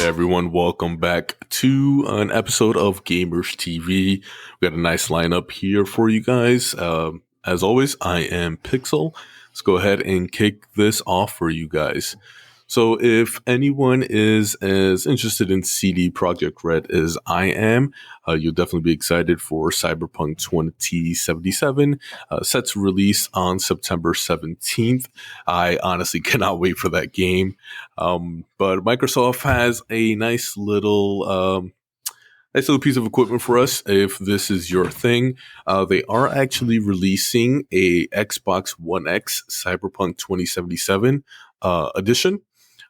everyone, welcome back to an episode of Gamers TV. We got a nice lineup here for you guys. As always, I am Pixel. Let's go ahead and kick this off for you guys. So if anyone is as interested in CD Projekt Red as I am, you'll definitely be excited for Cyberpunk 2077, set to release on September 17th. I honestly cannot wait for that game. But Microsoft has a nice little piece of equipment for us if this is your thing. They are actually releasing a Xbox One X Cyberpunk 2077 edition.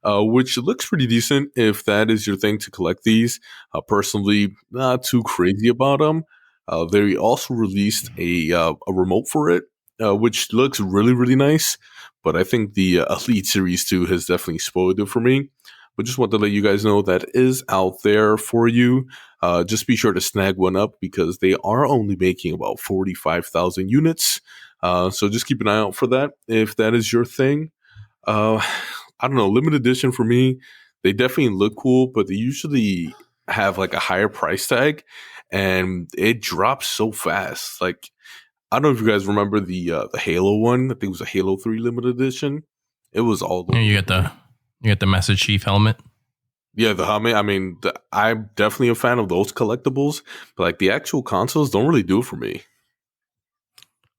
Which looks pretty decent if that is your thing to collect these. Personally, not too crazy about them. They also released a remote for it, which looks really, really nice. But I think the Elite Series 2 has definitely spoiled it for me. But just want to let you guys know that is out there for you. Just be sure to snag one up because they are only making about 45,000 units. So just keep an eye out for that if that is your thing. I don't know, limited edition for me, they definitely look cool, but they usually have like a higher price tag and it drops so fast. Like, I don't know if you guys remember the Halo one. I think it was a Halo 3 limited edition. It was all the you get the Master Chief helmet. Yeah, the helmet. I mean, I'm definitely a fan of those collectibles, but like the actual consoles don't really do it for me.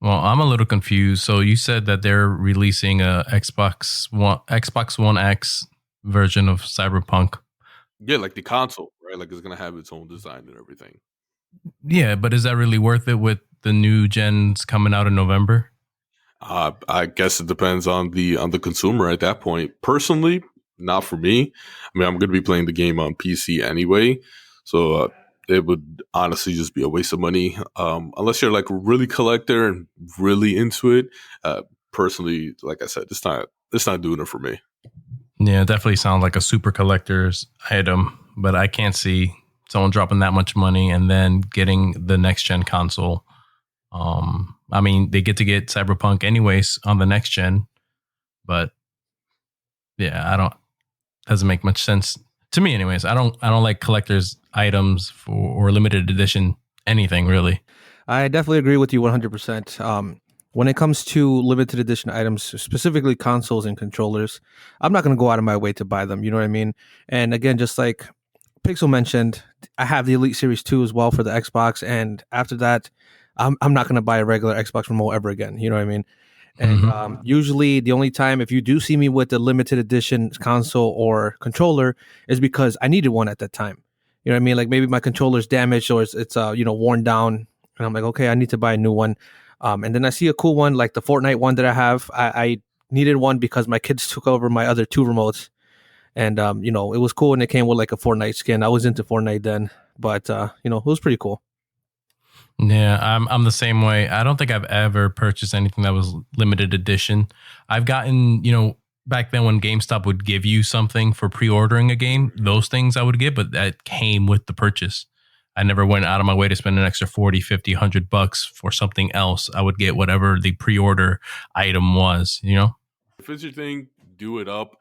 Well, I'm a little confused. So you said that they're releasing a Xbox One X version of Cyberpunk. Yeah, like the console, right? Like it's gonna have its own design and everything. Yeah, but is that really worth it with the new gens coming out in November? I guess it depends on the consumer at that point. Personally, not for me. I mean, I'm gonna be playing the game on PC anyway, so it would honestly just be a waste of money. Unless you're like a really collector and really into it. Personally, like I said, it's not doing it for me. Yeah, it definitely sounds like a super collector's item, but I can't see someone dropping that much money and then getting the next gen console. I mean, they get Cyberpunk anyways on the next gen, but yeah, doesn't make much sense to me anyways. I don't like collector's items or limited edition anything really. I definitely agree with you 100%. When it comes to limited edition items, specifically consoles and controllers, I'm not going to go out of my way to buy them. You know what I mean? And again, just like Pixel mentioned, I have the Elite Series 2 as well for the Xbox. And after that, I'm not going to buy a regular Xbox remote ever again. You know what I mean? And usually the only time if you do see me with the limited edition console or controller is because I needed one at that time. You know what I mean? Like maybe my controller's damaged or it's worn down. And I'm like, okay, I need to buy a new one. And then I see a cool one like the Fortnite one that I have. I needed one because my kids took over my other two remotes. And, it was cool and it came with like a Fortnite skin. I was into Fortnite then, but, it was pretty cool. Yeah, I'm the same way. I don't think I've ever purchased anything that was limited edition. I've gotten, back then when GameStop would give you something for pre-ordering a game, those things I would get, but that came with the purchase. I never went out of my way to spend an extra 40, 50, $100 for something else. I would get whatever the pre-order item was, If it's your thing, do it up.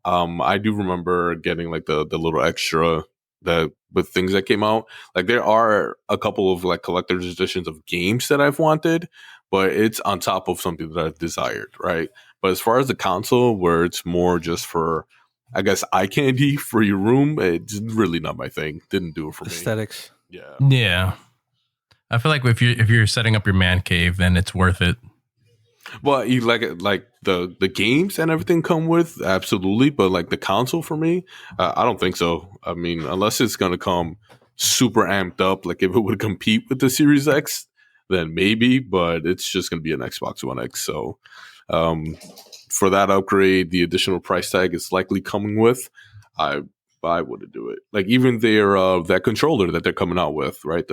I do remember getting like the little extra with things that came out. Like there are a couple of like collector's editions of games that I've wanted, but it's on top of something that I've desired, right? But as far as the console, where it's more just for, I guess, eye candy for your room, it's really not my thing. Didn't do it for me. Aesthetics. Yeah. I feel like if you're setting up your man cave, then it's worth it. Well, you like the games and everything come with, absolutely, but like the console for me, I don't think so. I mean, unless it's gonna come super amped up, like if it would compete with the Series X, then maybe. But it's just gonna be an Xbox One X. So for that upgrade, the additional price tag is likely coming with. I wouldn't do it. Like even their that controller that they're coming out with, right?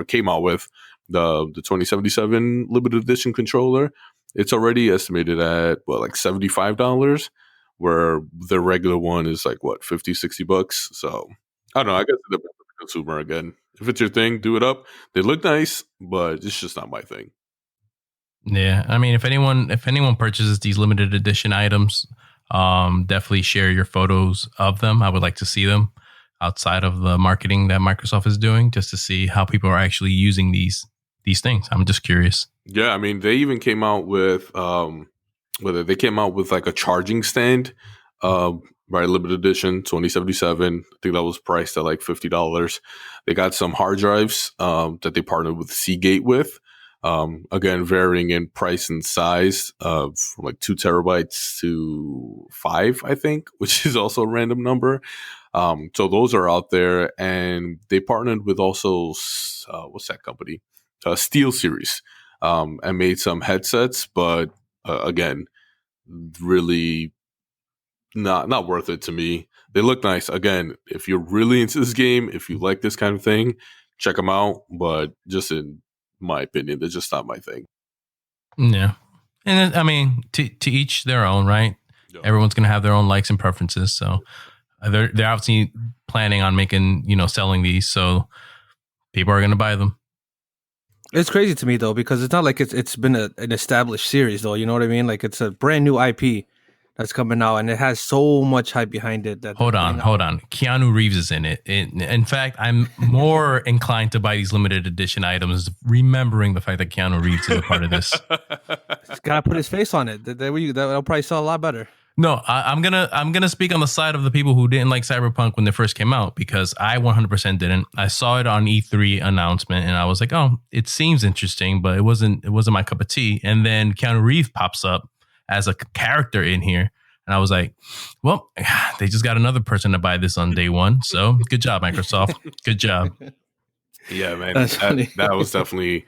Came out with the 2077 limited edition controller. It's already estimated at like $75, where the regular one is like what, $50-$60. So I don't know. I guess it depends on the consumer again. If it's your thing, do it up. They look nice, but it's just not my thing. Yeah, I mean, if anyone purchases these limited edition items, definitely share your photos of them. I would like to see them outside of the marketing that Microsoft is doing, just to see how people are actually using these things. I'm just curious. Yeah, I mean, they even came out with whether they came out with like a charging stand, right? Limited edition, 2077. I think that was priced at like $50. They got some hard drives that they partnered with Seagate with. Again, varying in price and size, from like 2 terabytes to 5, I think, which is also a random number. So those are out there, and they partnered with also what's that company? SteelSeries, and made some headsets, but again, really not worth it to me. They look nice. Again, if you're really into this game, if you like this kind of thing, check them out. But just in my opinion, they're just not my thing. Yeah, and I mean, to each their own, right? Yeah. Everyone's gonna have their own likes and preferences, so they're obviously planning on making, selling these, so people are gonna buy them. It's crazy to me though, because it's not like it's been an established series though. You know what I mean? Like it's a brand new IP that's coming out, and it has so much hype behind it. That Hold on. Keanu Reeves is in it. In fact, I'm more inclined to buy these limited edition items, remembering the fact that Keanu Reeves is a part of this. He's gotta put his face on it. That'll probably sell a lot better. No, I'm gonna speak on the side of the people who didn't like Cyberpunk when they first came out, because I 100% didn't. I saw it on E3 announcement and I was like, oh, it seems interesting, but it wasn't my cup of tea. And then Keanu Reeves pops up as a character in here, and I was like, well, they just got another person to buy this on day one. So good job, Microsoft. Good job. Yeah, man, that was definitely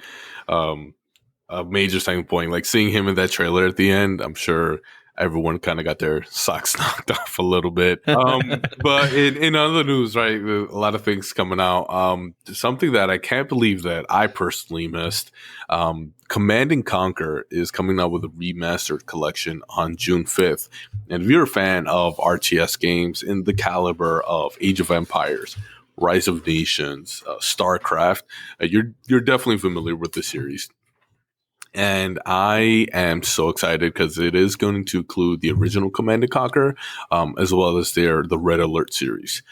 a major selling point. Like seeing him in that trailer at the end, I'm sure everyone kind of got their socks knocked off a little bit. But in other news, right, a lot of things coming out. Something that I can't believe that I personally missed. Command & Conquer is coming out with a remastered collection on June 5th. And if you're a fan of RTS games in the caliber of Age of Empires, Rise of Nations, StarCraft, you're definitely familiar with the series. And I am so excited because it is going to include the original Command & Conquer, as well as the Red Alert series.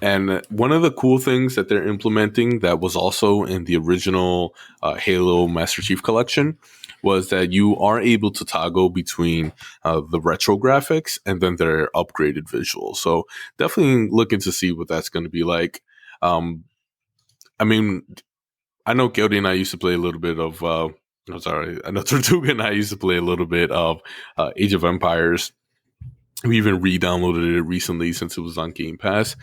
And one of the cool things that they're implementing that was also in the original Halo Master Chief Collection was that you are able to toggle between the retro graphics and then their upgraded visuals. So definitely looking to see what that's going to be like. I mean, I know Kelly and I used to play a little bit of, I know Tortuga and I used to play a little bit of Age of Empires. We even re-downloaded it recently since it was on Game Pass.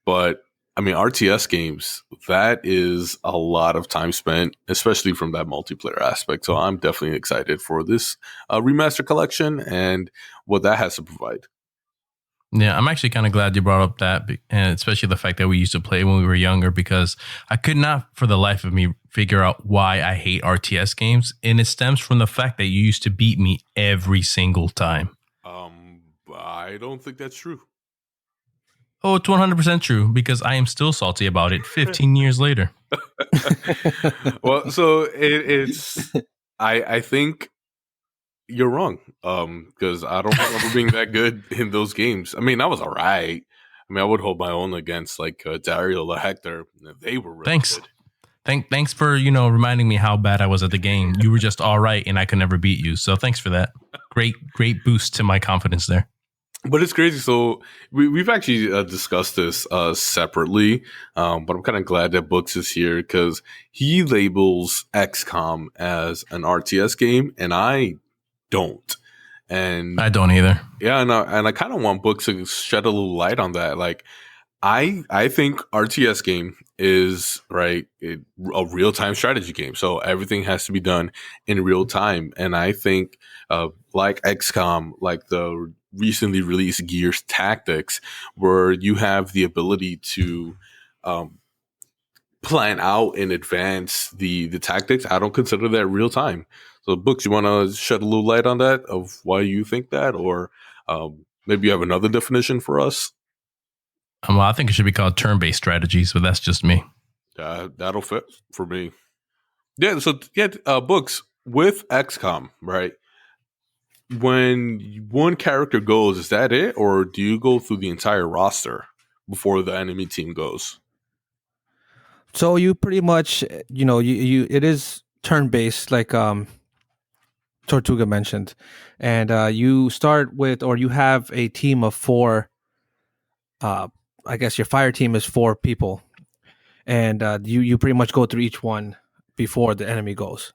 But, I mean, RTS games, that is a lot of time spent, especially from that multiplayer aspect. So I'm definitely excited for this remaster collection and what that has to provide. Yeah, I'm actually kind of glad you brought up that, and especially the fact that we used to play when we were younger, because I could not for the life of me figure out why I hate RTS games. And it stems from the fact that you used to beat me every single time. I don't think that's true. Oh, it's 100% true, because I am still salty about it 15 years later. Well, so it's, I think you're wrong, because I don't remember being that good in those games. I mean, I was all right. I mean, I would hold my own against like Dario or Hector. They were really Thanks. good. Thanks for, reminding me how bad I was at the game. You were just all right, and I could never beat you. So thanks for that. Great boost to my confidence there. But it's crazy. So we've actually discussed this separately, but I'm kind of glad that Books is here because he labels XCOM as an RTS game, and I don't. And I don't either. Yeah, and I kind of want Books to shed a little light on that. Like, I think RTS game is a real time strategy game, so everything has to be done in real time. And I think like XCOM, like the recently released Gears Tactics, where you have the ability to plan out in advance the tactics. I don't consider that real time. So, Books, you want to shed a little light on that of why you think that, or maybe you have another definition for us? Well, I think it should be called turn-based strategies, but that's just me. That'll fit for me. Yeah. So, Books with XCOM, right? When one character goes, is that it, or do you go through the entire roster? before the enemy team goes? So you pretty much, you it is turn based, like Tortuga mentioned, and you start with, or you have a team of four. Uh, I guess your fire team is four people, and you pretty much go through each one before the enemy goes.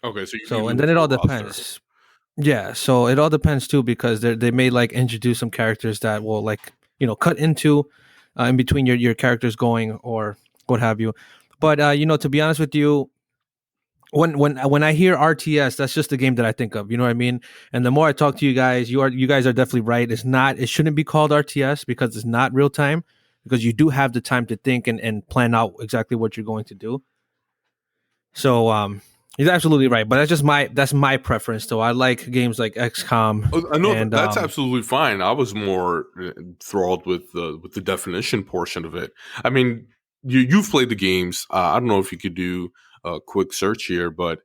Okay, so you So, do and a then it all full roster. depends. Yeah, so it all depends too, because they may like introduce some characters that will, like, cut into in between your characters going, or what have you. But to be honest with you, when I hear RTS, that's just the game that I think of. You know what I mean? And the more I talk to you guys, you guys are definitely right. It shouldn't be called RTS because it's not real time, because you do have the time to think and plan out exactly what you're going to do. So he's absolutely right, but that's my preference though. I like games like XCOM. Oh, I know and that's absolutely fine. I was more enthralled with the definition portion of it. I mean, you've played the games. I don't know if you could do a quick search here, but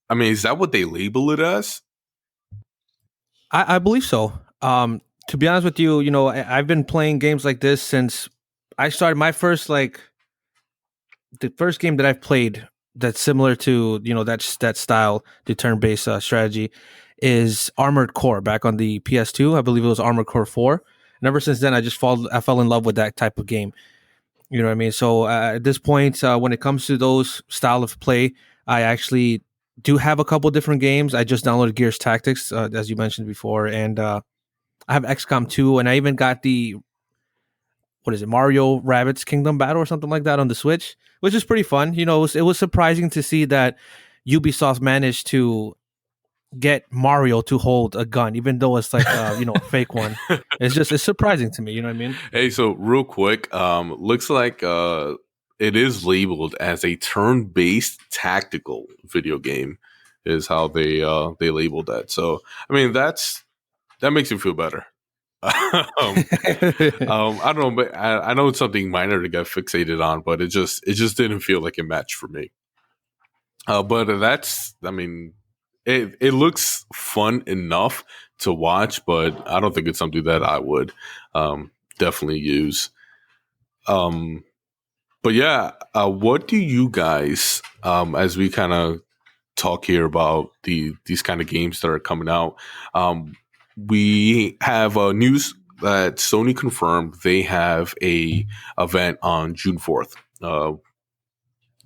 I mean, is that what they label it as? I believe so. To be honest with you, I've been playing games like this since I started my first, like, the first game that I've played that's similar to that style, the turn-based strategy, is Armored Core back on the PS2. I believe it was Armored Core 4. And ever since then, I fell in love with that type of game. You know what I mean? So at this point, when it comes to those style of play, I actually do have a couple different games. I just downloaded Gears Tactics, as you mentioned before, and I have XCOM 2, and I even got the, what is it, Mario Rabbids Kingdom Battle or something like that on the Switch, which is pretty fun. It was surprising to see that Ubisoft managed to get Mario to hold a gun, even though it's like a fake one. It's surprising to me. You know what I mean? Hey, so real quick, looks like it is labeled as a turn-based tactical video game, is how they labeled that. So I mean, that makes you feel better. I don't know, but I know it's something minor to get fixated on, but it just didn't feel like a match for me. But I mean, it looks fun enough to watch, but I don't think it's something that I would definitely use. But yeah, what do you guys, as we kind of talk here about these kind of games that are coming out, we have news that Sony confirmed they have a event on June 4th.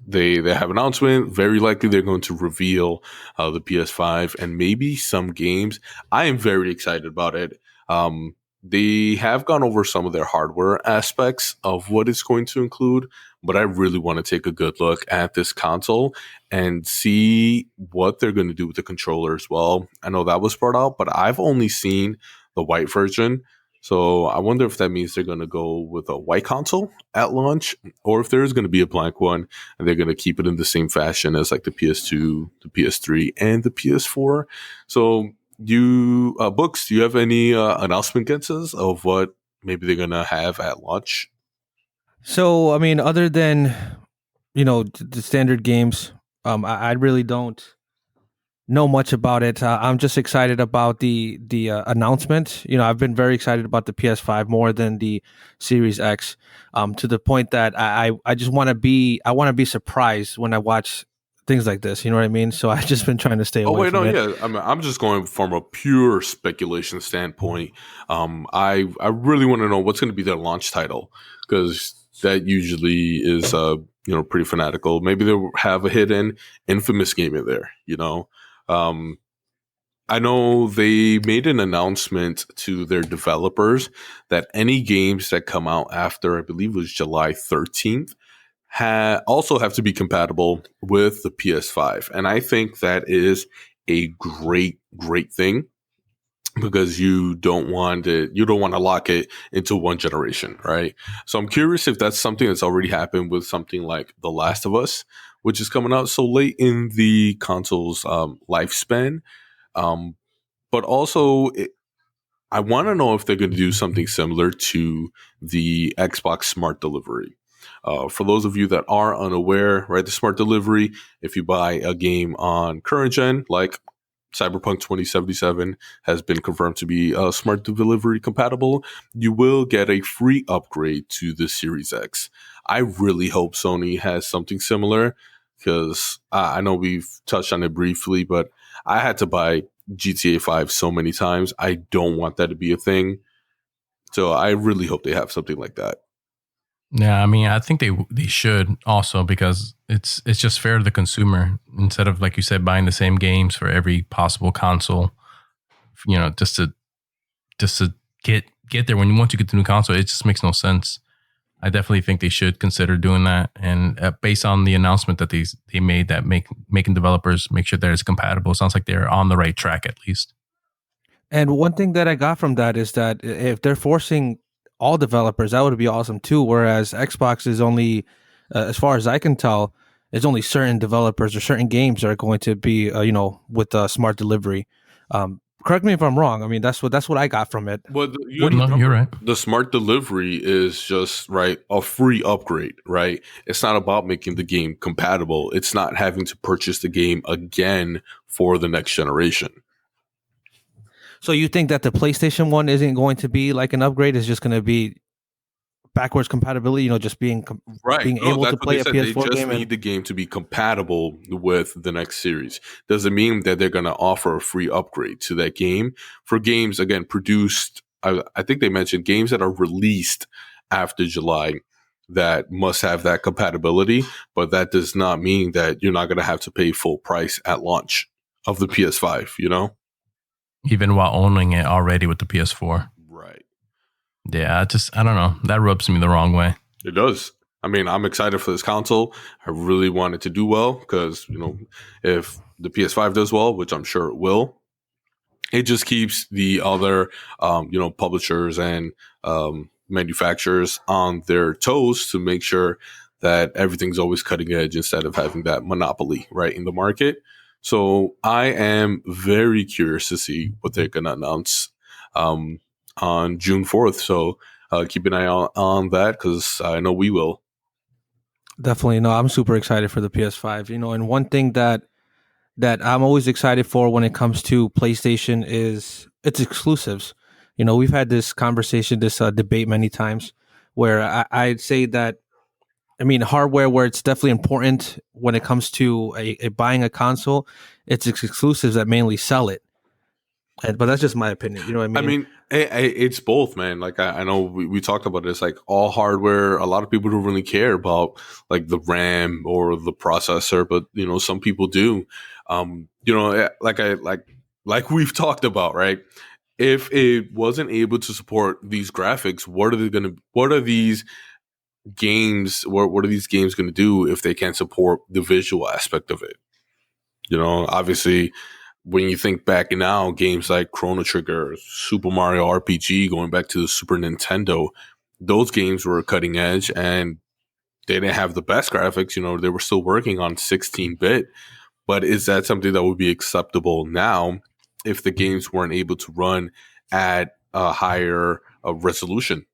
They have an announcement. Very likely they're going to reveal the PS5 and maybe some games. I am very excited about it. They have gone over some of their hardware aspects of what it's going to include, but I really want to take a good look at this console and see what they're going to do with the controller as well. I know that was brought out, but I've only seen the white version. So I wonder if that means they're going to go with a white console at launch, or if there is going to be a blank one and they're going to keep it in the same fashion as like the PS2, the PS3, and the PS4. So Books, do you have any announcement guesses of what maybe they're going to have at launch? So I mean, other than the standard games, I really don't know much about it. I'm just excited about the announcement. I've been very excited about the PS5 more than the Series X, to the point that I just want to be surprised when I watch things like this. You know what I mean? So I've just been trying to stay away from it. Yeah. I mean, I'm just going from a pure speculation standpoint. I really want to know what's going to be their launch title, because that usually is pretty fanatical. Maybe they'll have a hidden infamous game in there. I know they made an announcement to their developers that any games that come out after, I believe it was July 13th, also have to be compatible with the PS5. And I think that is a great thing, because you don't want to lock it into one generation, right? So I'm curious if that's something that's already happened with something like The Last of Us, which is coming out so late in the console's lifespan. But also, I want to know if they're going to do something similar to the Xbox Smart Delivery. For those of you that are unaware, right, the Smart Delivery, if you buy a game on current gen, like Cyberpunk 2077 has been confirmed to be smart delivery compatible, you will get a free upgrade to the Series X. I really hope Sony has something similar, because I know we've touched on it briefly, but I had to buy GTA 5 so many times. I don't want that to be a thing. So I really hope they have something like that. Yeah, I mean, I think they should also, because it's just fair to the consumer, instead of, like you said, buying the same games for every possible console. You know, just to get there when once you get the new console, it just makes no sense. I definitely think they should consider doing that, and based on the announcement that they made, that making developers make sure that it's compatible, it sounds like they're on the right track at least. And one thing that I got from that is that if they're forcing all developers, that would be awesome too. Whereas Xbox is only, as far as I can tell, it's only certain developers or certain games that are going to be, with smart delivery. Correct me if I'm wrong. I mean, that's what I got from it. Well, You're right. The smart delivery is just a free upgrade, right? It's not about making the game compatible. It's not having to purchase the game again for the next generation. So you think that the PlayStation 1 isn't going to be like an upgrade? It's just going to be backwards compatibility, just being able to play a PS4 they just game. Need the game to be compatible with the next series. Doesn't mean that they're going to offer a free upgrade to that game. For games, again, produced, I think they mentioned games that are released after July that must have that compatibility, but that does not mean that you're not going to have to pay full price at launch of the PS5, Even while owning it already with the PS4. Right. Yeah, I don't know. That rubs me the wrong way. It does. I mean, I'm excited for this console. I really want it to do well, because, if the PS5 does well, which I'm sure it will, it just keeps the other, publishers and manufacturers on their toes to make sure that everything's always cutting edge instead of having that monopoly right in the market. So I am very curious to see what they're going to announce on June 4th. So keep an eye on that, because I know we will. Definitely. No, I'm super excited for the PS5. And one thing that I'm always excited for when it comes to PlayStation is its exclusives. We've had this conversation, this debate many times, where I'd say that, hardware, where it's definitely important when it comes to a buying a console, it's its exclusives that mainly sell it. But that's just my opinion. You know what I mean? It's both, man. Like, I know we talked about this, like all hardware, a lot of people don't really care about like the RAM or the processor, but some people do. Like we've talked about, right? If it wasn't able to support these graphics, what are these games going to do if they can't support the visual aspect of it? Obviously, when you think back now, games like Chrono Trigger, Super Mario RPG, going back to the Super Nintendo, those games were cutting edge and they didn't have the best graphics. They were still working on 16-bit. But is that something that would be acceptable now if the games weren't able to run at a higher resolution?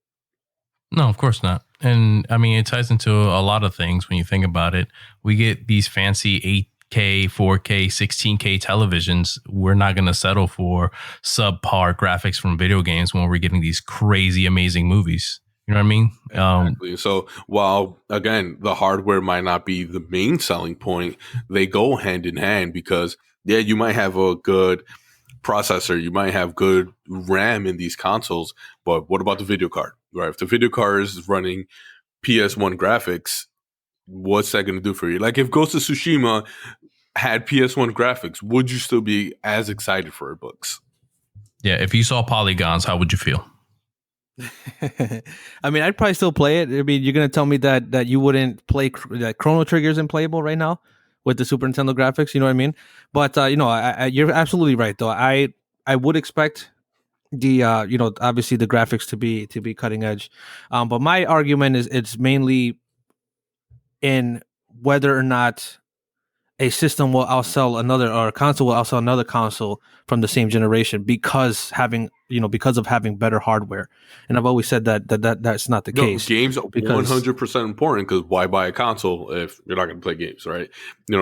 No, of course not. And it ties into a lot of things when you think about it. We get these fancy 8K, 4K, 16K televisions. We're not going to settle for subpar graphics from video games when we're getting these crazy, amazing movies. You know what I mean? Exactly. So while, again, the hardware might not be the main selling point, they go hand in hand, because, yeah, you might have a good processor, you might have good RAM in these consoles, but what about the video card? Right? If the video card is running PS1 graphics, what's that going to do for you? Like, if Ghost of Tsushima had PS1 graphics, would you still be as excited for it, Books? Yeah, if you saw polygons, how would you feel? I'd probably still play it. You're going to tell me that you wouldn't play that Chrono Trigger isn't playable right now with the Super Nintendo graphics, you know what I mean? But, you're absolutely right, though. I would expect the obviously the graphics to be cutting edge, but my argument is it's mainly in whether or not a system will outsell another, or a console will outsell another console from the same generation because of having better hardware. And I've always said that's not the No, case. games are Because 100% important, because why buy a console if you're not going to play games, right?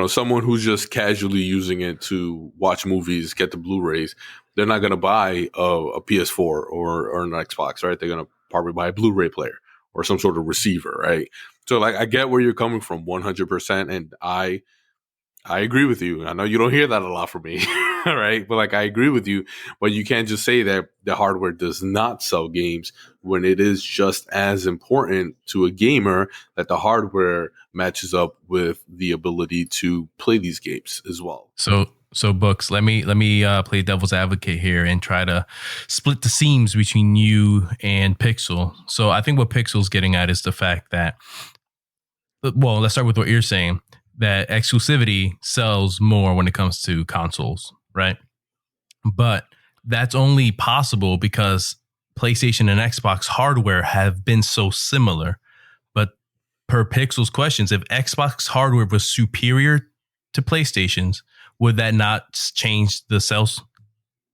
Someone who's just casually using it to watch movies, get the Blu-rays, they're not going to buy a PS4 or an Xbox, right? They're going to probably buy a Blu-ray player or some sort of receiver, right? So like, I get where you're coming from 100%, and I agree with you. I know you don't hear that a lot from me, right? But like, I agree with you. But you can't just say that the hardware does not sell games when it is just as important to a gamer that the hardware matches up with the ability to play these games as well. So Books, let me play devil's advocate here and try to split the seams between you and Pixel. So I think what Pixel's getting at is the fact that, well, let's start with what you're saying, that exclusivity sells more when it comes to consoles, right? But that's only possible because PlayStation and Xbox hardware have been so similar. But per Pixel's questions, if Xbox hardware was superior to PlayStation's, would that not change the sales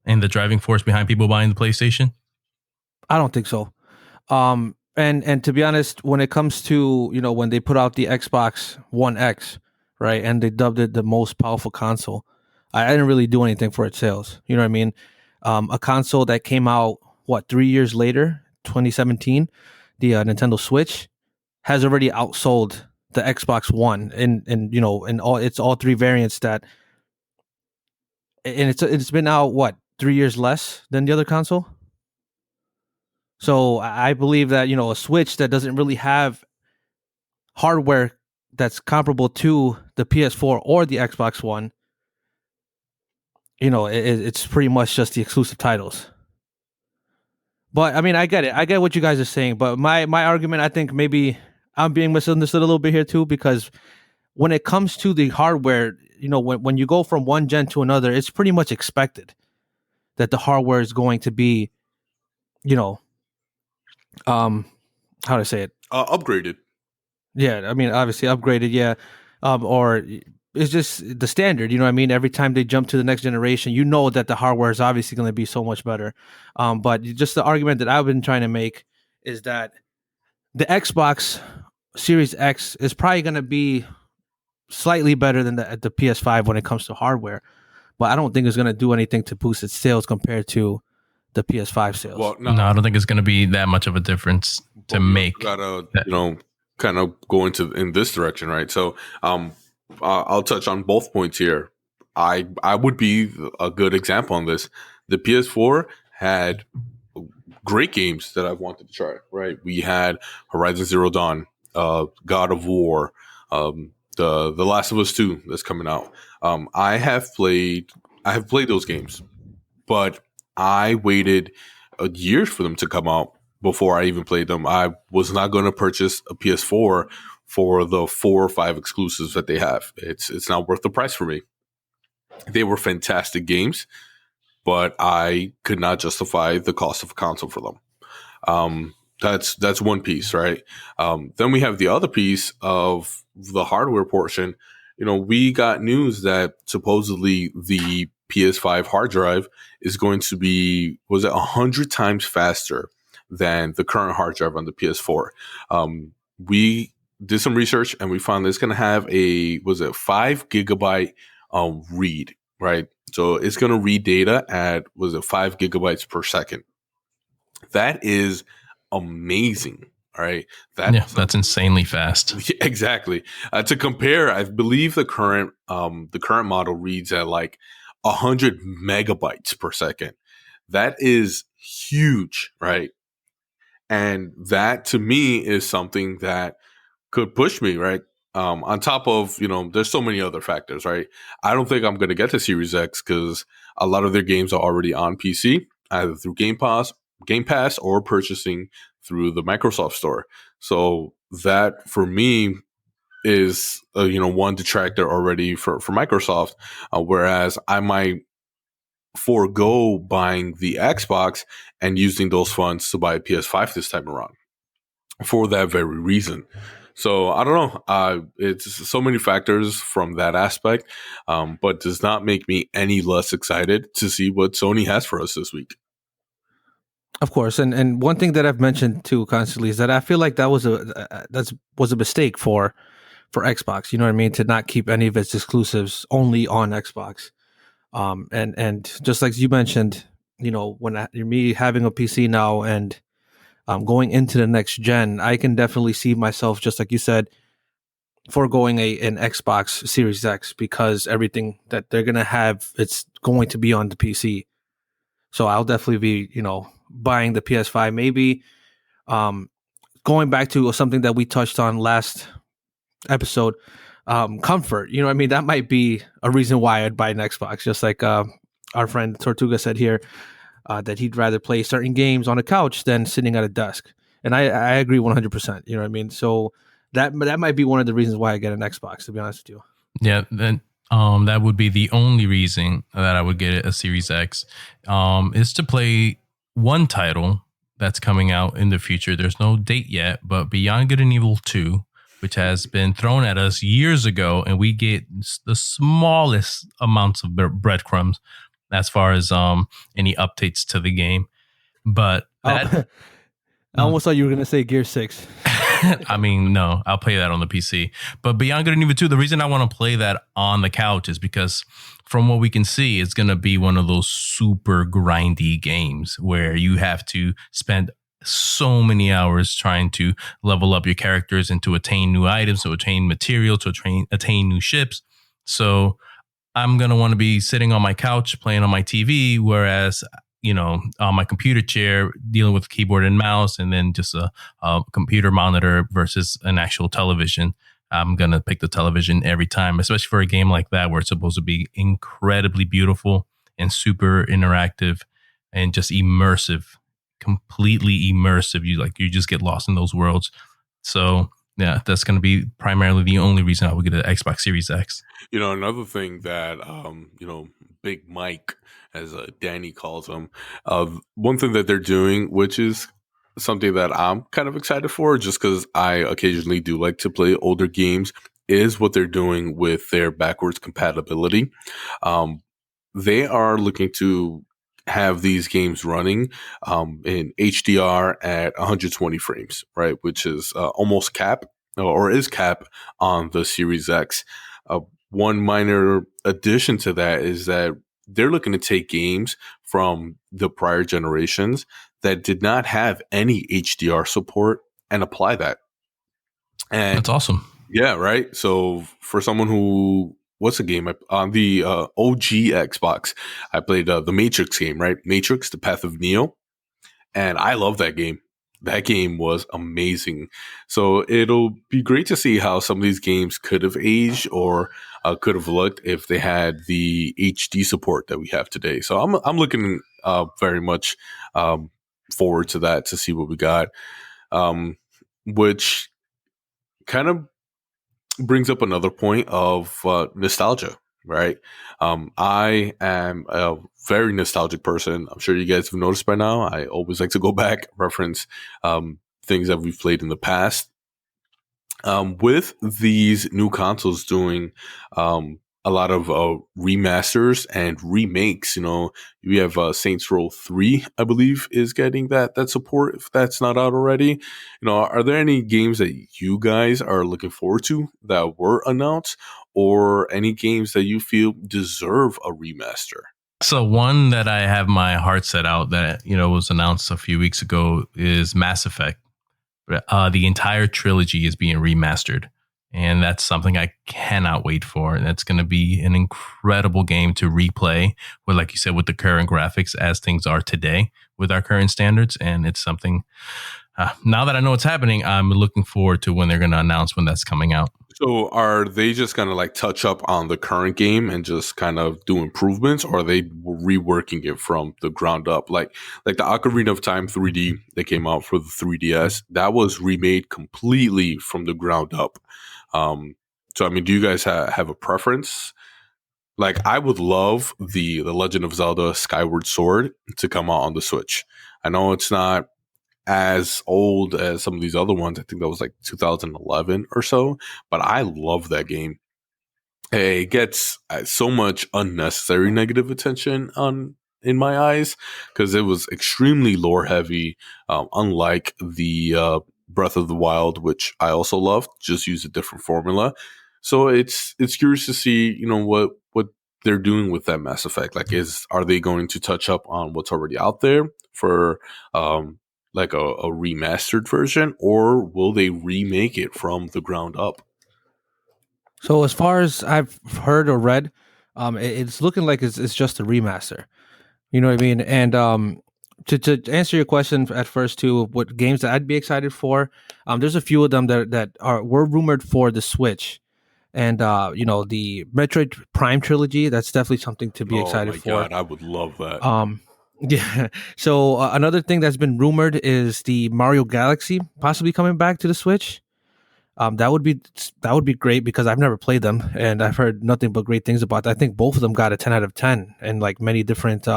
and the driving force behind people buying the PlayStation? I don't think so. And to be honest, when it comes to, when they put out the Xbox One X, right, and they dubbed it the most powerful console, I didn't really do anything for its sales. You know what I mean? A console that came out 3 years later, 2017, the Nintendo Switch, has already outsold the Xbox One in all three variants that, and it's been out 3 years less than the other console. So I believe that, a Switch that doesn't really have hardware that's comparable to the PS4 or the Xbox One, it's pretty much just the exclusive titles. But I mean, I get it. I get what you guys are saying. But my argument, I think maybe I'm being misunderstood a little bit here too, because when it comes to the hardware, when you go from one gen to another, it's pretty much expected that the hardware is going to be, how do I say it? Upgraded. Yeah, I mean, obviously upgraded, yeah. Or it's just the standard, you know what I mean? Every time they jump to the next generation, that the hardware is obviously going to be so much better. But just the argument that I've been trying to make is that the Xbox Series X is probably going to be slightly better than the PS5 when it comes to hardware. But I don't think it's going to do anything to boost its sales compared to the PS5 sales. Well, No, I don't think it's going to be that much of a difference to make. Gotta, kind of go in this direction, right? So, I'll touch on both points here. I would be a good example on this. The PS4 had great games that I wanted to try, right? We had Horizon Zero Dawn, God of War, the Last of Us 2 that's coming out. I have played those games, but I waited years for them to come out before I even played them. I was not going to purchase a PS4 for the 4 or 5 exclusives that they have. It's not worth the price for me. They were fantastic games, but I could not justify the cost of a console for them. That's one piece, right? Then we have the other piece of the hardware portion. We got news that supposedly the PS5 hard drive is going to be, 100 times faster than the current hard drive on the PS4. We did some research and we found that it's going to have a 5 gigabyte read, right? So it's going to read data at 5 gigabytes per second. That is amazing. All right. That's insanely fast. Exactly. To compare, I believe the current model reads at 100 megabytes per second. That is huge, right? And that to me is something that could push me, right? On top of, there's so many other factors, right? I don't think I'm going to get the Series X because a lot of their games are already on PC, either through Game Pass or purchasing through the Microsoft Store. So that for me is, one detractor already for Microsoft, whereas I might forego buying the Xbox and using those funds to buy a PS5 this time around for that very reason. So I don't know. It's so many factors from that aspect, but does not make me any less excited to see what Sony has for us this week. Of course, and one thing that I've mentioned too constantly is that I feel like that was a mistake for Xbox. You know what I mean? To not keep any of its exclusives only on Xbox. And just like you mentioned, you know, me having a PC now and going into the next gen, I can definitely see myself, just like you said, foregoing an Xbox Series X because everything that they're gonna have, it's going to be on the PC. So I'll definitely be, you know, buying the PS5. Maybe um, going back to something that we touched on last episode, comfort. You know what I mean? That might be a reason why I'd buy an Xbox. Just like our friend Tortuga said here, that he'd rather play certain games on a couch than sitting at a desk. And I agree 100%. You know what I mean? So that might be one of the reasons why I get an Xbox, to be honest with you. Yeah, then that would be the only reason that I would get a Series X, is to play one title that's coming out in the future. There's no date yet, but Beyond Good and Evil 2, which has been thrown at us years ago, and we get the smallest amounts of breadcrumbs as far as any updates to the game. But that, I almost thought you were going to say Gear 6. I mean, no, I'll play that on the PC. But Beyond Good and Evil 2, the reason I want to play that on the couch is because from what we can see, it's going to be one of those super grindy games where you have to spend so many hours trying to level up your characters and to attain new items, to attain material, to attain new ships. So I'm going to want to be sitting on my couch playing on my TV, whereas, you know, on my computer chair, dealing with keyboard and mouse, and then just a computer monitor versus an actual television. I'm going to pick the television every time, especially for a game like that, where it's supposed to be incredibly beautiful and super interactive and just immersive, completely immersive. You just get lost in those worlds. So yeah, that's going to be primarily the only reason I would get an Xbox Series X. You know, another thing that, Big Mike, as Danny calls him, one thing that they're doing, which is something that I'm kind of excited for, just because I occasionally do like to play older games, is what they're doing with their backwards compatibility. They are looking to have these games running in HDR at 120 frames, right? Which is almost cap, or is cap on the Series X. One minor addition to that is that they're looking to take games from the prior generations that did not have any HDR support and apply that. And that's awesome. Yeah, right. So for someone who, what's a game on the OG Xbox, I played the Matrix game, right? Matrix, The Path of Neo. And I love that game. That game was amazing. So it'll be great to see how some of these games could have aged or could have looked if they had the HD support that we have today. So I'm looking very much forward to that, to see what we got, which kind of brings up another point of nostalgia, right? I am a very nostalgic person. I'm sure you guys have noticed by now. I always like to go back, reference things that we've played in the past. With these new consoles doing a lot of remasters and remakes, you know, we have Saints Row 3, I believe, is getting that support, if that's not out already. You know, are there any games that you guys are looking forward to that were announced, or any games that you feel deserve a remaster? So one that I have my heart set out that, you know, was announced a few weeks ago is Mass Effect. The entire trilogy is being remastered, and that's something I cannot wait for. And it's going to be an incredible game to replay with, like you said, with the current graphics as things are today with our current standards. And it's something, now that I know what's happening, I'm looking forward to when they're going to announce when that's coming out. So are they just going to like touch up on the current game and just kind of do improvements, or are they reworking it from the ground up? Like the Ocarina of Time 3D that came out for the 3DS, that was remade completely from the ground up. So, I mean, do you guys have a preference? Like, I would love the Legend of Zelda Skyward Sword to come out on the Switch. I know it's not as old as some of these other ones. I think that was like 2011 or so, but I love that game. It gets so much unnecessary negative attention on in my eyes because it was extremely lore heavy, unlike the Breath of the Wild, which I also loved, just use a different formula. So it's curious to see, what they're doing with that Mass Effect. Like, are they going to touch up on what's already out there for like a remastered version, or will they remake it from the ground up? So as far as I've heard or read, it's looking like it's just a remaster. You know what I mean? And to answer your question at first too, what games that I'd be excited for? There's a few of them that were rumored for the Switch, and the Metroid Prime trilogy. That's definitely something to be excited for. Oh my god, I would love that. Yeah. So another thing that's been rumored is the Mario Galaxy possibly coming back to the Switch. That would be great because I've never played them and I've heard nothing but great things about that. I think both of them got a 10 out of 10 and like many different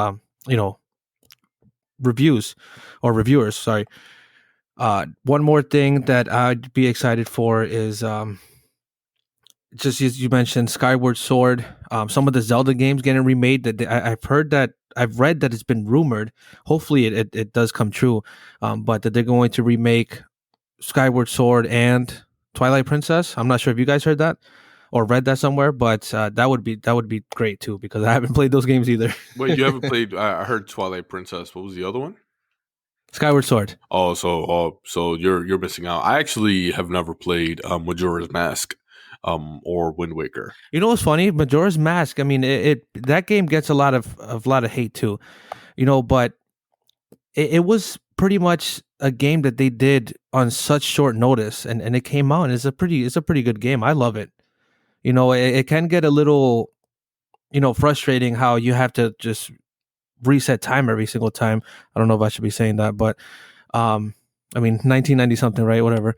reviews or reviewers. Sorry. One more thing that I'd be excited for is just as you mentioned, Skyward Sword. Some of the Zelda games getting remade. I've read that it's been rumored. Hopefully, it does come true. But that they're going to remake Skyward Sword and Twilight Princess. I'm not sure if you guys heard that or read that somewhere, but that would be great too because I haven't played those games either. Wait, you haven't played? I heard Twilight Princess. What was the other one? Skyward Sword. Oh, so you're missing out. I actually have never played Majora's Mask, or Wind Waker. You know what's funny? Majora's Mask. I mean, that game gets a lot of hate too, but it was pretty much a game that they did on such short notice, and it came out. And it's a pretty good game. I love it. It can get a little, frustrating how you have to just reset time every single time. I don't know if I should be saying that, but I mean 1990 something, right? Whatever.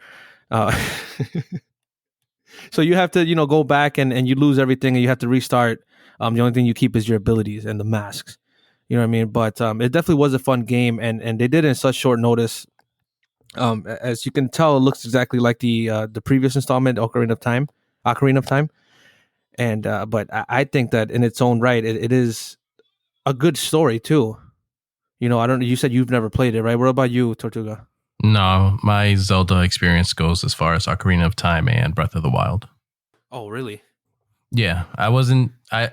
So you have to, go back and you lose everything and you have to restart. The only thing you keep is your abilities and the masks. You know what I mean? But it definitely was a fun game, and they did it in such short notice. As you can tell, it looks exactly like the previous installment, Ocarina of Time. And but I think that in its own right, it is a good story too. I don't know. You said you've never played it, right? What about you, Tortuga? No, my Zelda experience goes as far as Ocarina of Time and Breath of the Wild. Oh, really? Yeah, I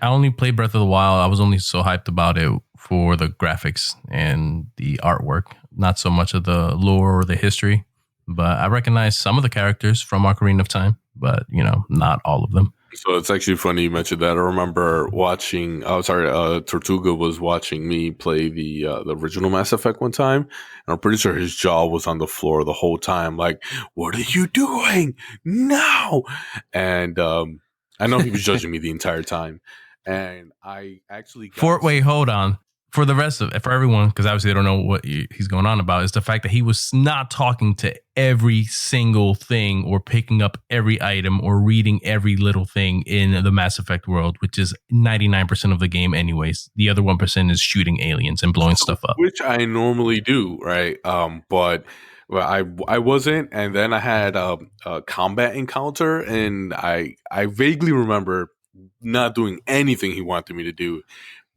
only played Breath of the Wild. I was only so hyped about it for the graphics and the artwork, not so much of the lore or the history. But I recognize some of the characters from Ocarina of Time, but not all of them. So it's actually funny you mentioned that. I remember watching. Oh, sorry, Tortuga was watching me play the original Mass Effect one time, and I'm pretty sure his jaw was on the floor the whole time. Like, what are you doing? No! And I know he was judging me the entire time, and I actually hold on. For everyone, because obviously they don't know what he's going on about, is the fact that he was not talking to every single thing or picking up every item or reading every little thing in the Mass Effect world, which is 99% of the game anyways. The other 1% is shooting aliens and blowing stuff up. Which I normally do, right? But I wasn't, and then I had a combat encounter, and I vaguely remember not doing anything he wanted me to do.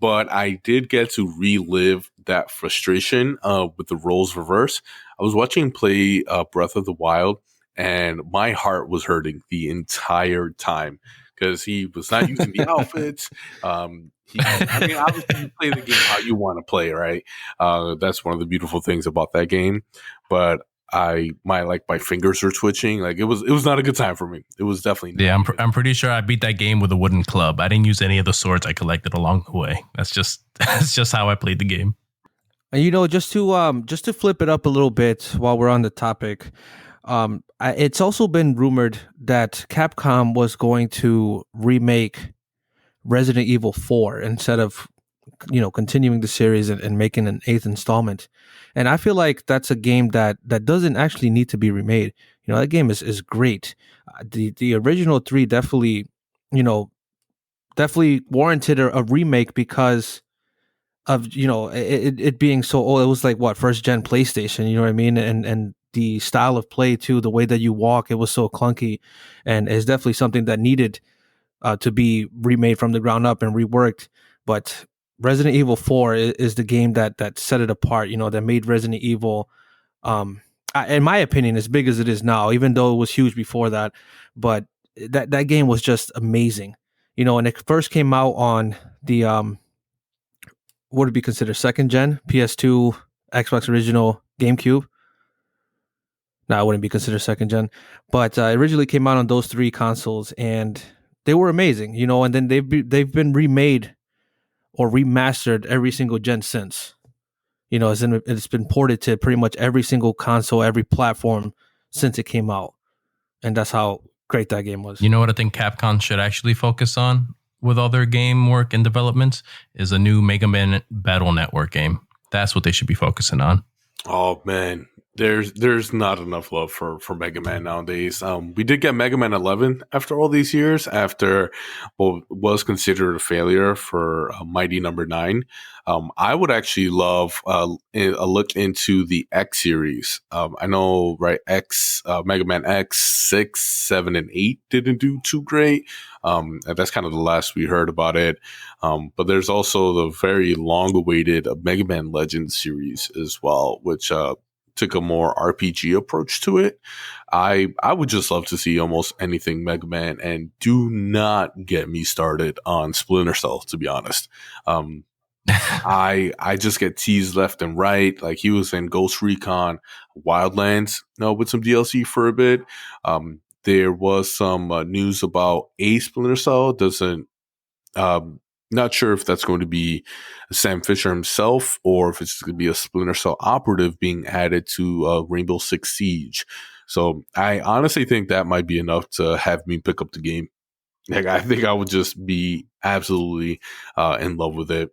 But I did get to relive that frustration with the roles reverse. I was watching him play Breath of the Wild, and my heart was hurting the entire time because he was not using the outfits. Obviously, you play the game how you want to play, right? That's one of the beautiful things about that game. But my fingers are twitching. Like it was not a good time for me. It was definitely not. Yeah. I'm pretty sure I beat that game with a wooden club. I didn't use any of the swords I collected along the way. That's just how I played the game. And just to flip it up a little bit while we're on the topic, it's also been rumored that Capcom was going to remake Resident Evil 4 instead of continuing the series and making an 8th installment. And I feel like that's a game that doesn't actually need to be remade. That game is great. The original 3 definitely warranted a remake because of it being so old. It was like what, first gen PlayStation, you know what I mean? And the style of play too, the way that you walk, it was so clunky, and it's definitely something that needed to be remade from the ground up and reworked. But Resident Evil 4 is the game that set it apart, that made Resident Evil, in my opinion, as big as it is now, even though it was huge before that. But that game was just amazing, and it first came out on the what would be considered second gen, PS2, Xbox original, GameCube. No, it wouldn't be considered second gen, but it originally came out on those three consoles, and they were amazing, and then they've been remade or remastered every single gen since. It's been ported to pretty much every single console, every platform since it came out, and that's how great that game was. You know what I think Capcom should actually focus on with all their game work and developments is a new Mega Man Battle Network game. That's what they should be focusing on. Oh man, there's not enough love for Mega Man nowadays. We did get Mega Man 11 after all these years, after what was considered a failure for Mighty Number 9. I would actually love a look into the X series. I know, right? Mega Man X 6, 7, and 8 didn't do too great. And that's kind of the last we heard about it. But there's also the very long-awaited Mega Man Legends series as well, which took a more RPG approach to it. I would just love to see almost anything Mega Man, and do not get me started on Splinter Cell, to be honest. I just get teased left and right. Like, he was in Ghost Recon Wildlands, with some DLC for a bit. There was some news about a Splinter Cell. Not sure if that's going to be Sam Fisher himself, or if it's going to be a Splinter Cell operative being added to Rainbow Six Siege. So I honestly think that might be enough to have me pick up the game. Like, I think I would just be absolutely in love with it.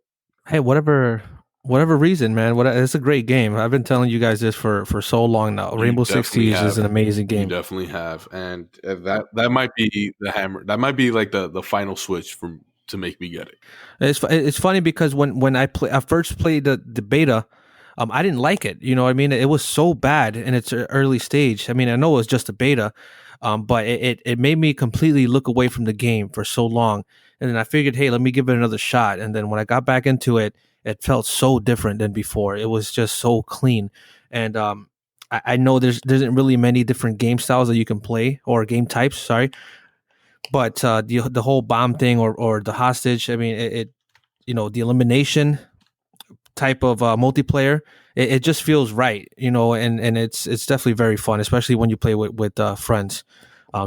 Hey, whatever reason, man. It's a great game. I've been telling you guys this for so long now. Rainbow Six Siege is an amazing game. You definitely have, and that might be the hammer. That might be like the final switch to make me get it. It's funny because when I first played the beta, I didn't like it. You know what I mean? It was so bad in its early stage. I mean, I know it was just a beta, but it made me completely look away from the game for so long. And then I figured, hey, let me give it another shot. And then when I got back into it, it felt so different than before. It was just so clean. And I know there isn't really many different game styles that you can play, or game types, sorry. But the whole bomb thing or the hostage, I mean, the elimination type of multiplayer, it just feels right, and it's definitely very fun, especially when you play with friends.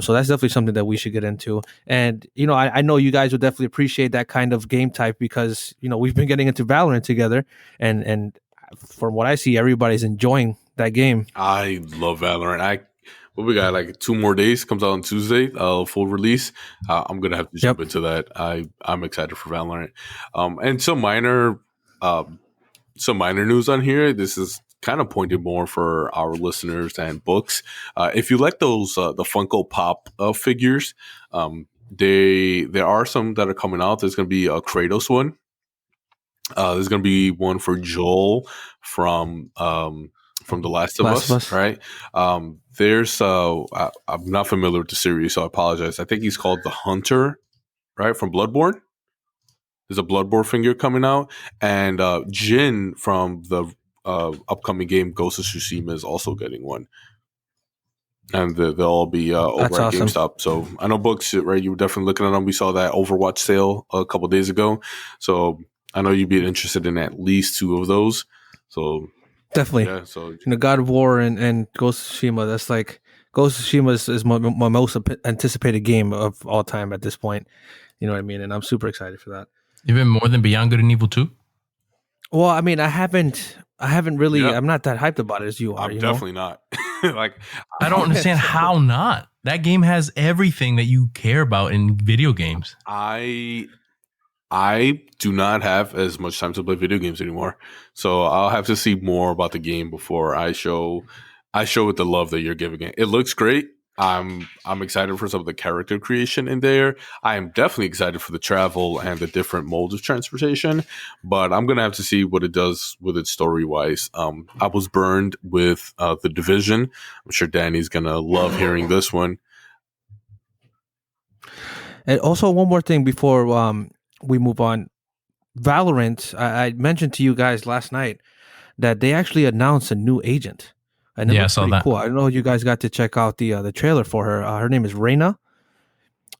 So that's definitely something that we should get into. And, I know you guys would definitely appreciate that kind of game type because, we've been getting into Valorant together. And from what I see, everybody's enjoying that game. I love Valorant. We got like 2 more days. Comes out on Tuesday, full release. I'm going to have to jump into that. I'm excited for Valorant. And some minor news on here. This is kind of pointed more for our listeners and books. If you like those the Funko Pop figures, there are some that are coming out. There's going to be a Kratos one. There's going to be one for Joel from The Last of Us, right? There's I'm not familiar with the series, so I apologize. I think he's called the Hunter, right, from Bloodborne. There's a Bloodborne figure coming out, and Jin from the upcoming game Ghost of Tsushima is also getting one, and they'll all be over at awesome. GameStop. So I know books, right? You were definitely looking at them. We saw that Overwatch sale a couple days ago, so I know you'd be interested in at least 2 of those. So definitely, yeah. So God of War and Ghost of Tsushima. That's like Ghost of Tsushima is my most anticipated game of all time at this point. You know what I mean? And I'm super excited for that. Even more than Beyond Good and Evil 2? Well, I mean, I haven't really. Yep. I'm not that hyped about it as you are. I'm definitely not. Like, I don't understand how not. That game has everything that you care about in video games. I do not have as much time to play video games anymore, so I'll have to see more about the game before I show it the love that you're giving it. It looks great. I'm excited for some of the character creation in there. I am definitely excited for the travel and the different modes of transportation, but I'm gonna have to see what it does with it story wise. I was burned with the Division. I'm sure Danny's gonna love hearing this one. And also, one more thing before we move on. Valorant, I mentioned to you guys last night that they actually announced a new agent. And it Yeah, I looks saw pretty that. cool. I know you guys got to check out the trailer for her. Her name is Reyna.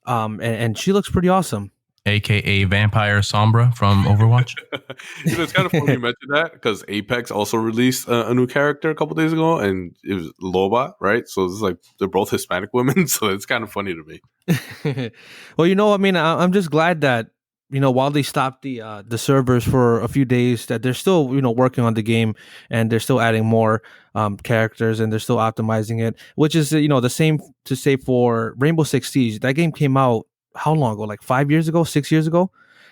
And she looks pretty awesome. AKA Vampire Sombra from Overwatch. It's kind of funny you mentioned that because Apex also released a new character a couple days ago, and it was Loba, right? So it's like they're both Hispanic women, so it's kind of funny to me. Well, I mean, I'm just glad that while they stopped the servers for a few days, that they're still working on the game and they're still adding more characters and they're still optimizing it, which is the same to say for Rainbow Six Siege. That game came out how long ago? Like 5 years ago, 6 years ago,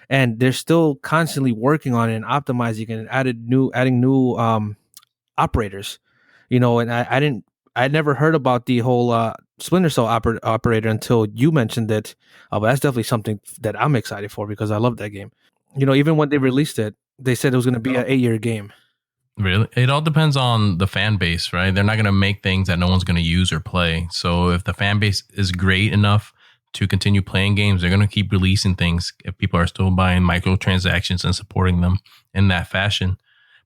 and they're still constantly working on it and optimizing it and adding new operators. And I'd never heard about the whole Splinter Cell operator until you mentioned it. But that's definitely something that I'm excited for because I love that game. Even when they released it, they said it was going to be an 8-year game. Really? It all depends on the fan base, right? They're not going to make things that no one's going to use or play. So if the fan base is great enough to continue playing games, they're going to keep releasing things if people are still buying microtransactions and supporting them in that fashion.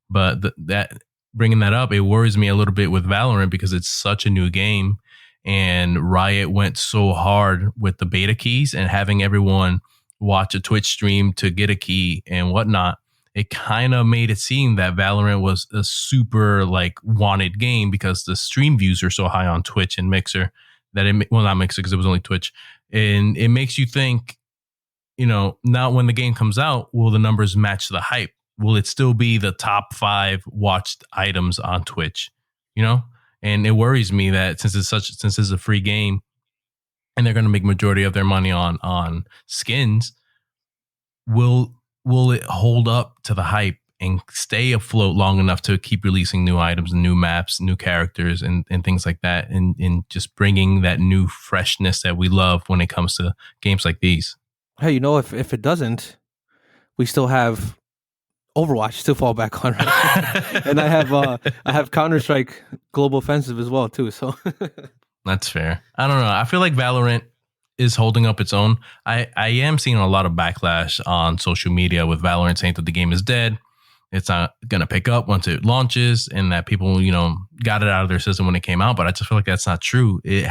But that bringing that up, it worries me a little bit with Valorant because it's such a new game, and Riot went so hard with the beta keys and having everyone watch a Twitch stream to get a key and whatnot. It kind of made it seem that Valorant was a super wanted game because the stream views are so high on Twitch and Mixer that not Mixer because it was only Twitch. And it makes you think, now when the game comes out, will the numbers match the hype? Will it still be the top 5 watched items on Twitch? And it worries me that since it's a free game and they're going to make majority of their money on skins, will it hold up to the hype and stay afloat long enough to keep releasing new items and new maps, new characters and things like that, and just bringing that new freshness that we love when it comes to games like these? Hey, if it doesn't, we still have Overwatch to fall back on, right? And I have Counter-Strike Global Offensive as well too. So that's fair. I don't know. I feel like Valorant is holding up its own. I am seeing a lot of backlash on social media with Valorant saying that the game is dead. It's not going to pick up once it launches, and that people, got it out of their system when it came out. But I just feel like that's not true. It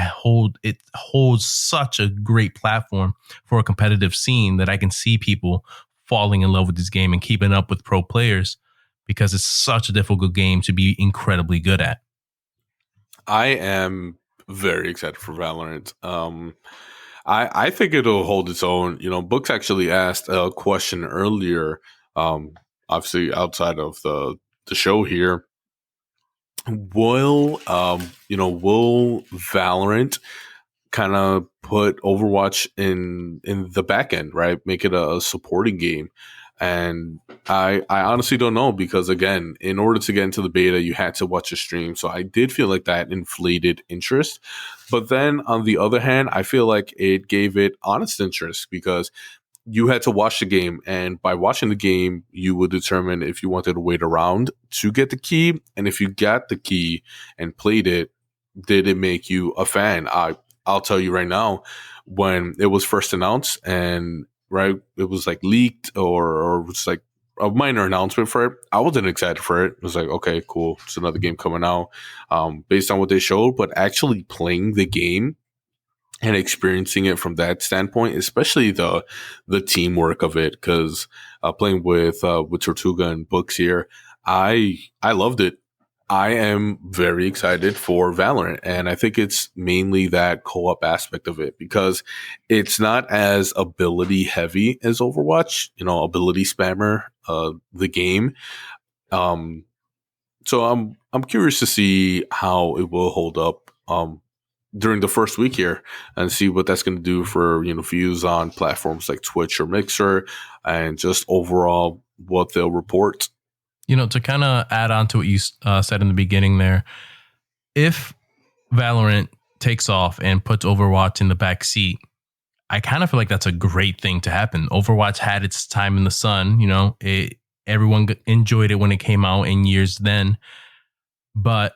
holds such a great platform for a competitive scene that I can see people falling in love with this game and keeping up with pro players because it's such a difficult game to be incredibly good at. I am very excited for Valorant. I think it'll hold its own. Books actually asked a question earlier, obviously outside of the show here. Will Valorant kind of put Overwatch in the back end, right? Make it a supporting game. And I honestly don't know because, again, in order to get into the beta, you had to watch a stream. So I did feel like that inflated interest. But then on the other hand, I feel like it gave it honest interest because you had to watch the game. And by watching the game, you would determine if you wanted to wait around to get the key. And if you got the key and played it, did it make you a fan? I'll tell you right now, when it was first announced and it was leaked or was a minor announcement for it, I wasn't excited for it. It was like, okay, cool. It's another game coming out based on what they showed, but actually playing the game and experiencing it from that standpoint, especially the teamwork of it, because playing with Tortuga and Books here, I loved it. I am very excited for Valorant, and I think it's mainly that co-op aspect of it because it's not as ability heavy as Overwatch, ability spammer, the game. So I'm curious to see how it will hold up during the first week here and see what that's going to do for views on platforms like Twitch or Mixer and just overall what they'll report. To kind of add on to what you said in the beginning there, if Valorant takes off and puts Overwatch in the back seat, I kind of feel like that's a great thing to happen. Overwatch had its time in the sun, everyone enjoyed it when it came out in years then, but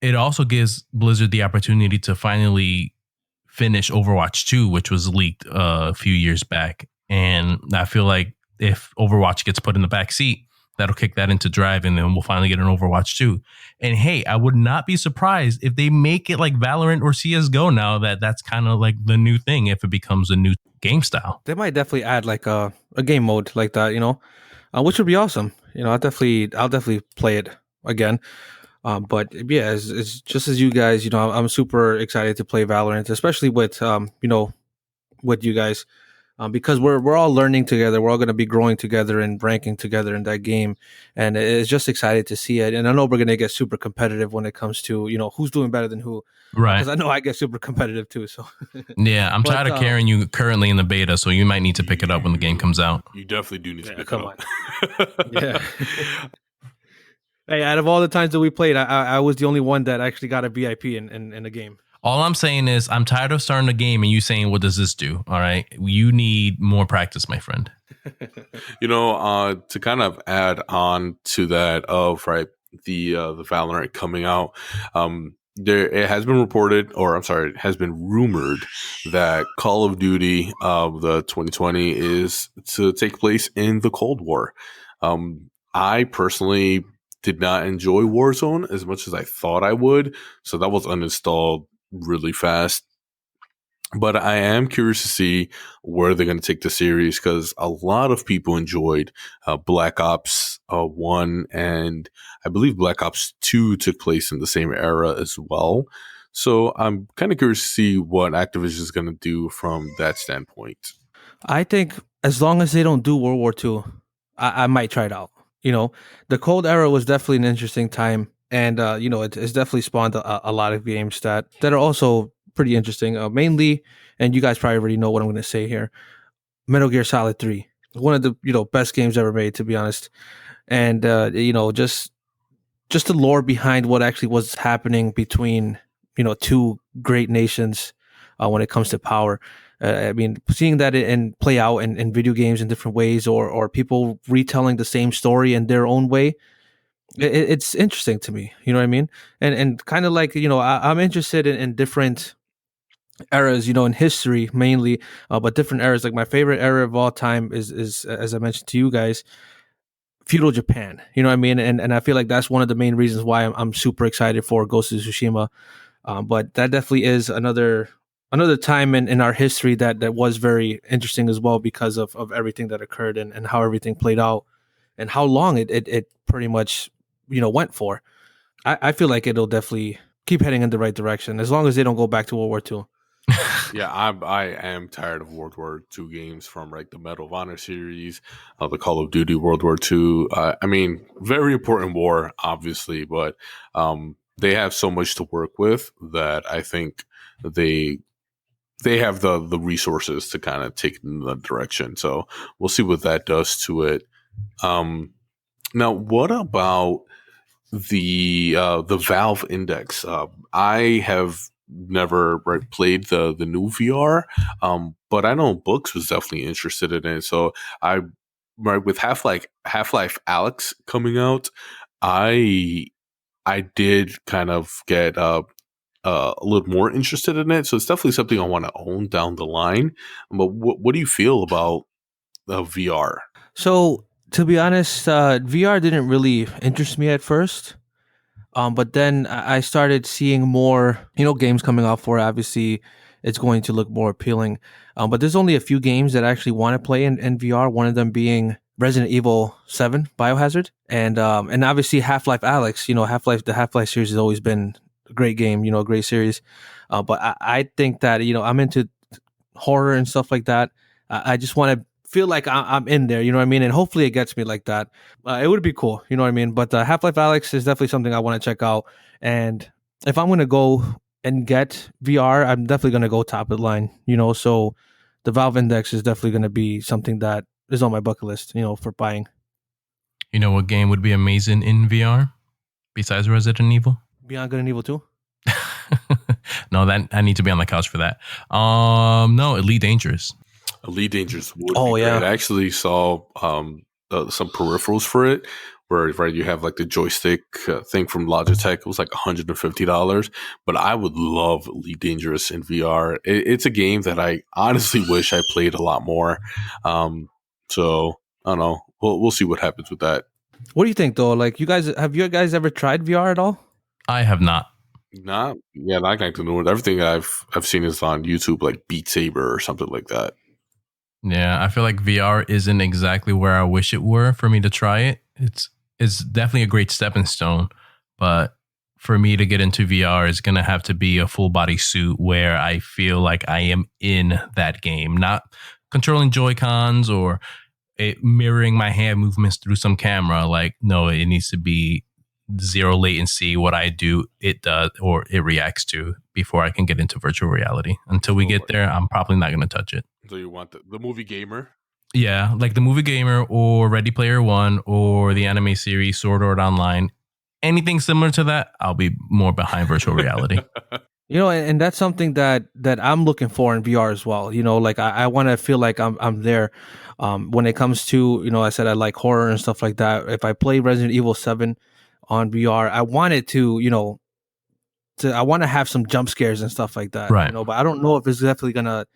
it also gives Blizzard the opportunity to finally finish Overwatch 2, which was leaked a few years back. And I feel like if Overwatch gets put in the back seat, that'll kick that into drive, and then we'll finally get an Overwatch 2. And hey, I would not be surprised if they make it like Valorant or CSGO now, that's kind of like the new thing if it becomes a new game style. They might definitely add like a game mode like that, which would be awesome. I'll definitely play it again. But yeah, it's just as you guys, I'm super excited to play Valorant, especially with with you guys, because we're all learning together. We're all going to be growing together and ranking together in that game, and it's just excited to see it. And I know we're going to get super competitive when it comes to who's doing better than who, right? Because I know I get super competitive too. So yeah, I'm tired of carrying you currently in the beta, so you might need to pick it up when the game comes out. You definitely do need to pick it up. Yeah. Hey, out of all the times that we played, I was the only one that actually got a VIP in the game. All I'm saying is I'm tired of starting a game and you saying, what does this do? All right. You need more practice, my friend. To kind of add on to that of the Valorant coming out, it has been it has been rumored that Call of Duty the 2020 is to take place in the Cold War. I personally did not enjoy Warzone as much as I thought I would, so that was uninstalled really fast. But I am curious to see where they're going to take the series, because a lot of people enjoyed Black Ops 1, and I believe Black Ops 2 took place in the same era as well. So I'm kind of curious to see what Activision is going to do from that standpoint. I think as long as they don't do World War II, I might try it out. The Cold Era was definitely an interesting time, and it's definitely spawned a lot of games that are also pretty interesting. Mainly, and you guys probably already know what I'm going to say here, Metal Gear Solid 3, one of the best games ever made, to be honest. And just the lore behind what actually was happening between two great nations when it comes to power. I mean, seeing that and play out in video games in different ways, or people retelling the same story in their own way, it's interesting to me. You know what I mean? And kind of like, I'm interested in different eras, in history mainly, but different eras. Like my favorite era of all time is as I mentioned to you guys, feudal Japan. You know what I mean? And I feel like that's one of the main reasons why I'm super excited for Ghost of Tsushima. But that definitely is another time in our history that was very interesting as well, because of everything that occurred and how everything played out and how long it pretty much went for. I feel like it'll definitely keep heading in the right direction as long as they don't go back to World War II. Yeah, I am tired of World War II games, from the Medal of Honor series, the Call of Duty World War II. I mean, very important war, obviously, but they have so much to work with that I think they have the resources to kind of take in that direction. So we'll see what that does to it. Now, what about the Valve Index? I have never played the new VR, but I know Books was definitely interested in it. So with Half-Life Alyx coming out, I did kind of get a little more interested in it. So it's definitely something I want to own down the line. But what do you feel about VR? So to be honest, VR didn't really interest me at first. But then I started seeing more, games coming out for it. Obviously, it's going to look more appealing. But there's only a few games that I actually want to play in VR. One of them being Resident Evil 7 Biohazard, and obviously Half-Life Alyx. The Half-Life series has always been a great game, a great series. But I think that, I'm into horror and stuff like that. I just want to feel like I'm in there, you know what I mean? And hopefully it gets me like that. It would be cool, you know what I mean? But Half-Life Alyx is definitely something I want to check out. And if I'm going to go and get VR, I'm definitely going to go top of the line, So the Valve Index is definitely going to be something that is on my bucket list, for buying. You know what game would be amazing in VR besides Resident Evil? Beyond Good and Evil 2? no, that I need to be on the couch for that. No, Elite Dangerous. Elite Dangerous would Oh, be yeah. great. I actually saw some peripherals for it, where right you have like the joystick thing from Logitech. It was like $150, but I would love Elite Dangerous in VR. It's a game that I honestly wish I played a lot more. So I don't know. We'll see what happens with that. What do you think though? Like, have you guys ever tried VR at all? I have not. Not connected to it. Everything I've seen is on YouTube, like Beat Saber or something like that. Yeah, I feel like VR isn't exactly where I wish it were for me to try it. It's definitely a great stepping stone, but for me to get into VR is going to have to be a full body suit where I feel like I am in that game, not controlling Joy-Cons or mirroring my hand movements through some camera. Like, no, it needs to be zero latency. What I do, it does, or it reacts to before I can get into virtual reality. Until we get there, I'm probably not going to touch it. So you want the movie Gamer? Yeah, like the movie Gamer or Ready Player One or the anime series Sword Art Online. Anything similar to that, I'll be more behind virtual reality. You know, and that's something that I'm looking for in VR as well. You know, like I want to feel like I'm there. When it comes to, you know, I said I like horror and stuff like that. If I play Resident Evil 7 on VR, I want it to, you know, I want to have some jump scares and stuff like that. Right. You know, but I don't know if it's definitely gonna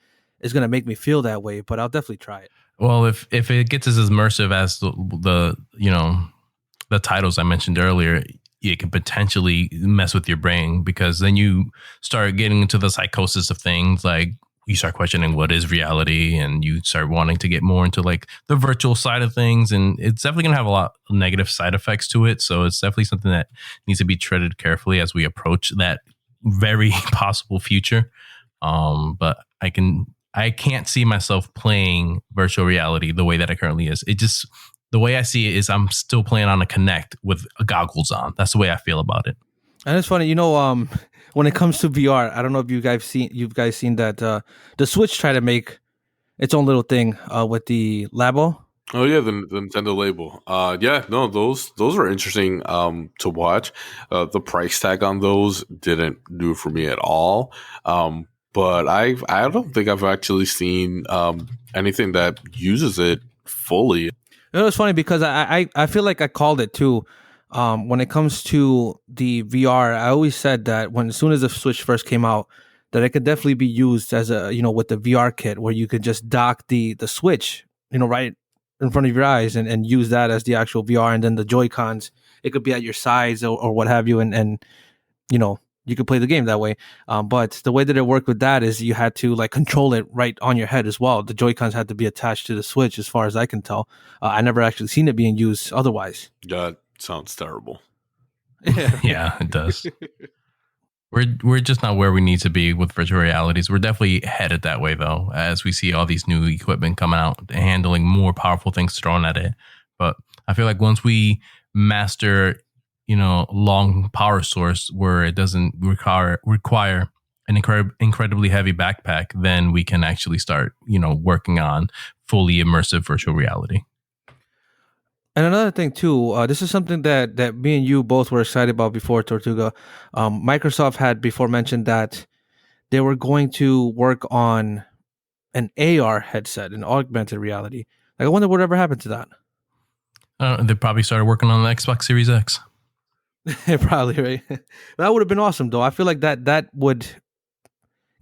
make me feel that way. But I'll definitely try it. Well, if it gets as immersive as the you know, the titles I mentioned earlier, it can potentially mess with your brain, because then you start getting into the psychosis of things. Like, you start questioning what is reality, and you start wanting to get more into like the virtual side of things. And it's definitely going to have a lot of negative side effects to it. So it's definitely something that needs to be treated carefully as we approach that very possible future. But I can't see myself playing virtual reality the way that it currently is. It just, the way I see it is I'm still playing on a Kinect with goggles on. That's the way I feel about it. And it's funny, you know, when it comes to VR, I don't know if you guys seen that the Switch tried to make its own little thing with the Labo. Oh yeah, the Nintendo label. Yeah, no, those are interesting to watch. The price tag on those didn't do it for me at all. But I don't think I've actually seen anything that uses it fully. You know, it's funny because I feel like I called it too. When it comes to the VR, I always said that as soon as the Switch first came out, that it could definitely be used as a, you know, with the VR kit, where you could just dock the Switch, you know, right in front of your eyes and use that as the actual VR, and then the Joy-Cons, it could be at your sides or what have you, and you know, you could play the game that way. But the way that it worked with that is you had to like control it right on your head as well. The Joy-Cons had to be attached to the Switch, as far as I can tell. I never actually seen it being used otherwise. That sounds terrible. Yeah, it does. We're just not where we need to be with virtual realities. We're definitely headed that way, though, as we see all these new equipment coming out, handling more powerful things thrown at it. But I feel like once we master, you know, long power source where it doesn't require an incredibly heavy backpack, then we can actually start, you know, working on fully immersive virtual reality. And another thing too, this is something that me and you both were excited about before, Tortuga. Microsoft had before mentioned that they were going to work on an AR headset, an augmented reality. Like, I wonder whatever happened to that. They probably started working on the Xbox Series X. Probably, right? That would have been awesome, though. I feel like that would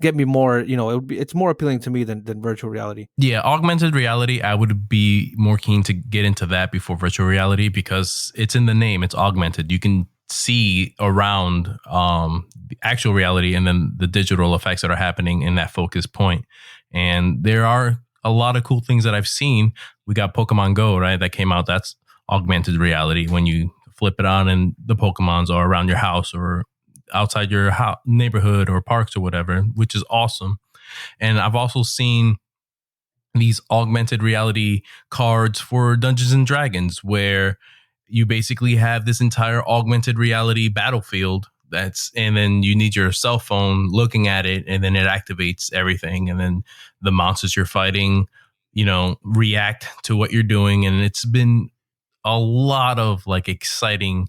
get me more, you know, it's more appealing to me than virtual reality. Yeah, augmented reality, I would be more keen to get into that before virtual reality, because it's in the name, it's augmented. You can see around the actual reality and then the digital effects that are happening in that focus point. And there are a lot of cool things that I've seen. We got Pokemon Go, right? That came out. That's augmented reality. When you flip it on and the Pokemons are around your house or outside your neighborhood or parks or whatever, which is awesome. And I've also seen these augmented reality cards for Dungeons and Dragons, where you basically have this entire augmented reality battlefield and then you need your cell phone looking at it, and then it activates everything, and then the monsters you're fighting, you know, react to what you're doing. And it's been a lot of like exciting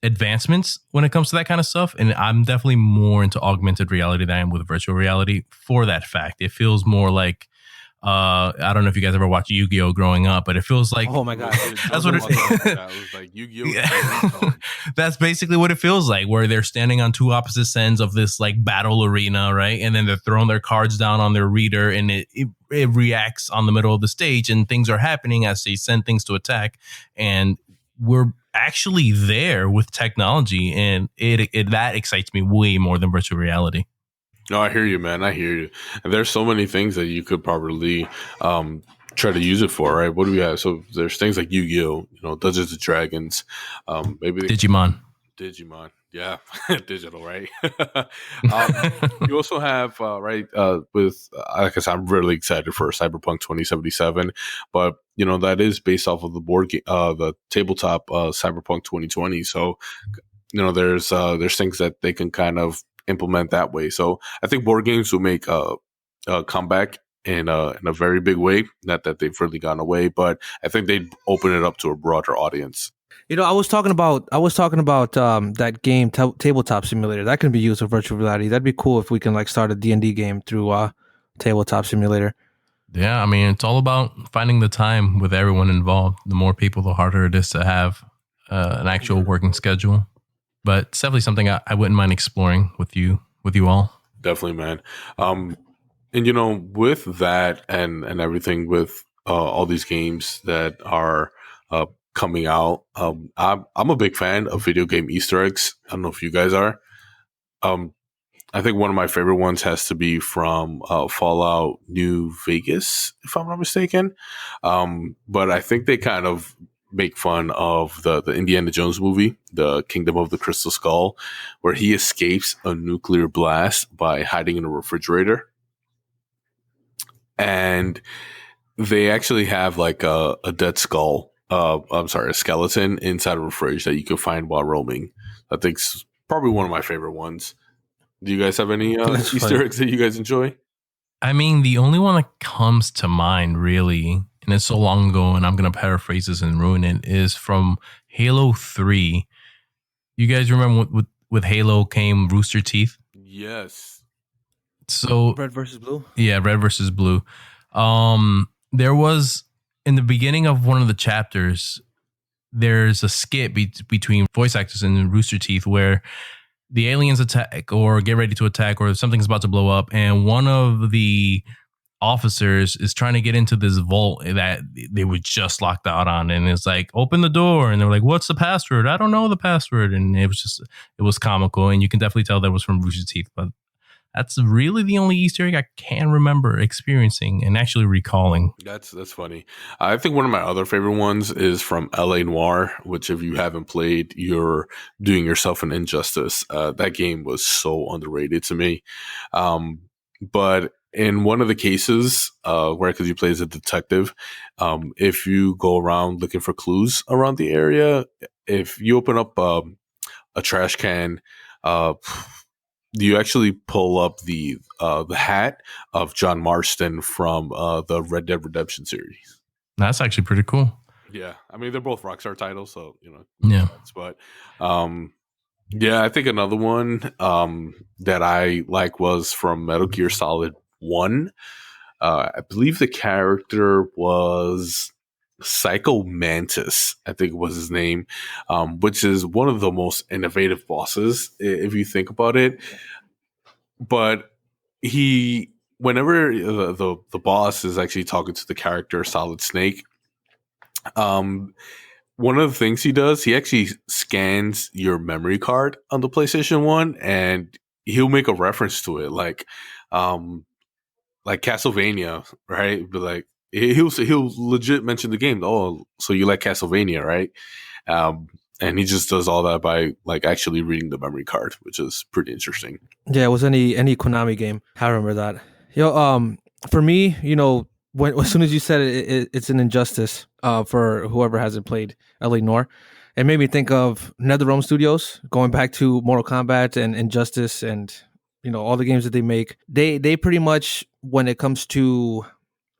advancements when it comes to that kind of stuff. And I'm definitely more into augmented reality than I am with virtual reality for that fact. It feels more like, I don't know if you guys ever watched Yu-Gi-Oh growing up, but it feels like, Oh my god, that's what it was like Yu-Gi-Oh. Yeah. That's basically what it feels like, where they're standing on two opposite ends of this like battle arena, right? And then they're throwing their cards down on their reader, and it reacts on the middle of the stage, and things are happening as they send things to attack. And we're actually there with technology, and it that excites me way more than virtual reality. No, I hear you, man. I hear you. And there's so many things that you could probably try to use it for, right? What do we have? So there's things like Yu-Gi-Oh, Dungeons and Dragons, maybe Digimon. Yeah, digital, right? You also have, with, like I said, I'm really excited for Cyberpunk 2077, but, that is based off of the board game, the tabletop Cyberpunk 2020. So, there's things that they can kind of implement that way. So I think board games will make a comeback in a very big way. Not that they've really gone away, but I think they'd open it up to a broader audience. I was talking about that game, Tabletop Simulator. That can be used with virtual reality. That'd be cool if we can like start a D&D game through Tabletop Simulator. Yeah, I mean, it's all about finding the time with everyone involved. The more people, the harder it is to have an actual working schedule. But it's definitely something I wouldn't mind exploring with you all. Definitely, man. And with that and everything, with all these games that are coming out, I'm a big fan of video game Easter eggs. I don't know if you guys are. I think one of my favorite ones has to be from Fallout New Vegas, if I'm not mistaken. But I think they kind of make fun of the Indiana Jones movie, The Kingdom of the Crystal Skull, where he escapes a nuclear blast by hiding in a refrigerator. And they actually have like a dead skull, a skeleton inside of a fridge that you can find while roaming. I think it's probably one of my favorite ones. Do you guys have any Easter eggs that you guys enjoy? I mean, the only one that comes to mind, really, and it's so long ago, and I'm going to paraphrase this and ruin it, is from Halo 3. You guys remember with Halo came Rooster Teeth? Yes. So Red versus Blue? Yeah, Red versus Blue. There was, in the beginning of one of the chapters, there's a skit between voice actors and Rooster Teeth where the aliens attack or get ready to attack or something's about to blow up, and one of the officers is trying to get into this vault that they were just locked out on, and it's like, open the door, and they're like, what's the password? I don't know the password. And it was comical, and you can definitely tell that was from Rooster Teeth. But that's really the only Easter egg I can remember experiencing and actually recalling. That's funny. I think one of my other favorite ones is from L.A. Noire, which if you haven't played, you're doing yourself an injustice. That game was so underrated to me. But in one of the cases because you play as a detective, if you go around looking for clues around the area, if you open up a trash can, you actually pull up the hat of John Marston from the Red Dead Redemption series. That's actually pretty cool. Yeah, I mean they're both Rockstar titles, so Yeah. But I think another one that I like was from Metal Gear Solid 1. I believe the character was Psycho Mantis, I think was his name, which is one of the most innovative bosses if you think about it. But whenever the boss is actually talking to the character Solid Snake, one of the things he does, he actually scans your memory card on the PlayStation 1, and he'll make a reference to it, like Castlevania, right? But like he'll legit mention the game. Oh, so you like Castlevania, right? And he just does all that by like actually reading the memory card, which is pretty interesting. Yeah, it was any Konami game. I remember that. For me, as soon as you said it's an injustice for whoever hasn't played L.A. Noire. It made me think of NetherRealm Studios, going back to Mortal Kombat and Injustice and all the games that they make. They pretty much, when it comes to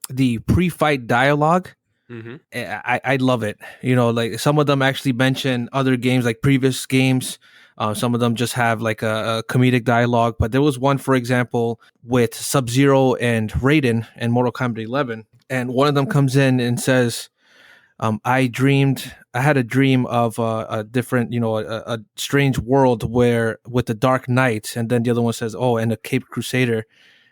the pre-fight dialogue, Mm-hmm. I love it. You know, like some of them actually mention other games, like previous games. Some of them just have like a comedic dialogue. But there was one, for example, with Sub Zero and Raiden and Mortal Kombat 11, and one of them comes in and says, I had a dream of a different, a strange world where with the Dark Knight," and then the other one says, "Oh, and a Cape Crusader,"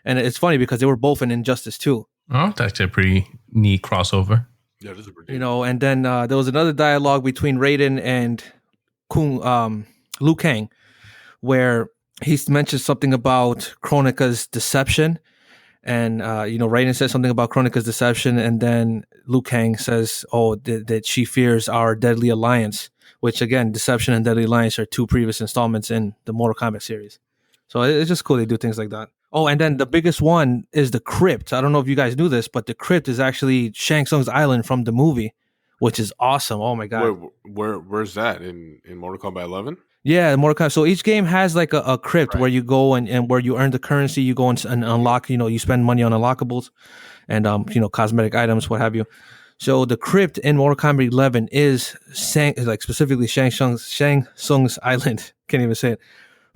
and it's funny because they were both in Injustice 2. Oh, that's actually a pretty neat crossover. Yeah, this is pretty. And then there was another dialogue between Raiden and Liu Kang, where he mentions something about Kronika's deception. And, Raiden says something about Kronika's deception. And then Liu Kang says, that she fears our deadly alliance, which, again, deception and deadly alliance are two previous installments in the Mortal Kombat series. So it's just cool they do things like that. Oh, and then the biggest one is the crypt. I don't know if you guys knew this, but the crypt is actually Shang Tsung's island from the movie, which is awesome. Oh my god! Where's that in Mortal Kombat 11? Yeah, Mortal Kombat. So each game has like a crypt where you go and where you earn the currency. You go and unlock. You spend money on unlockables, and cosmetic items, what have you. So the crypt in Mortal Kombat 11 is specifically Shang Tsung's island. Can't even say it.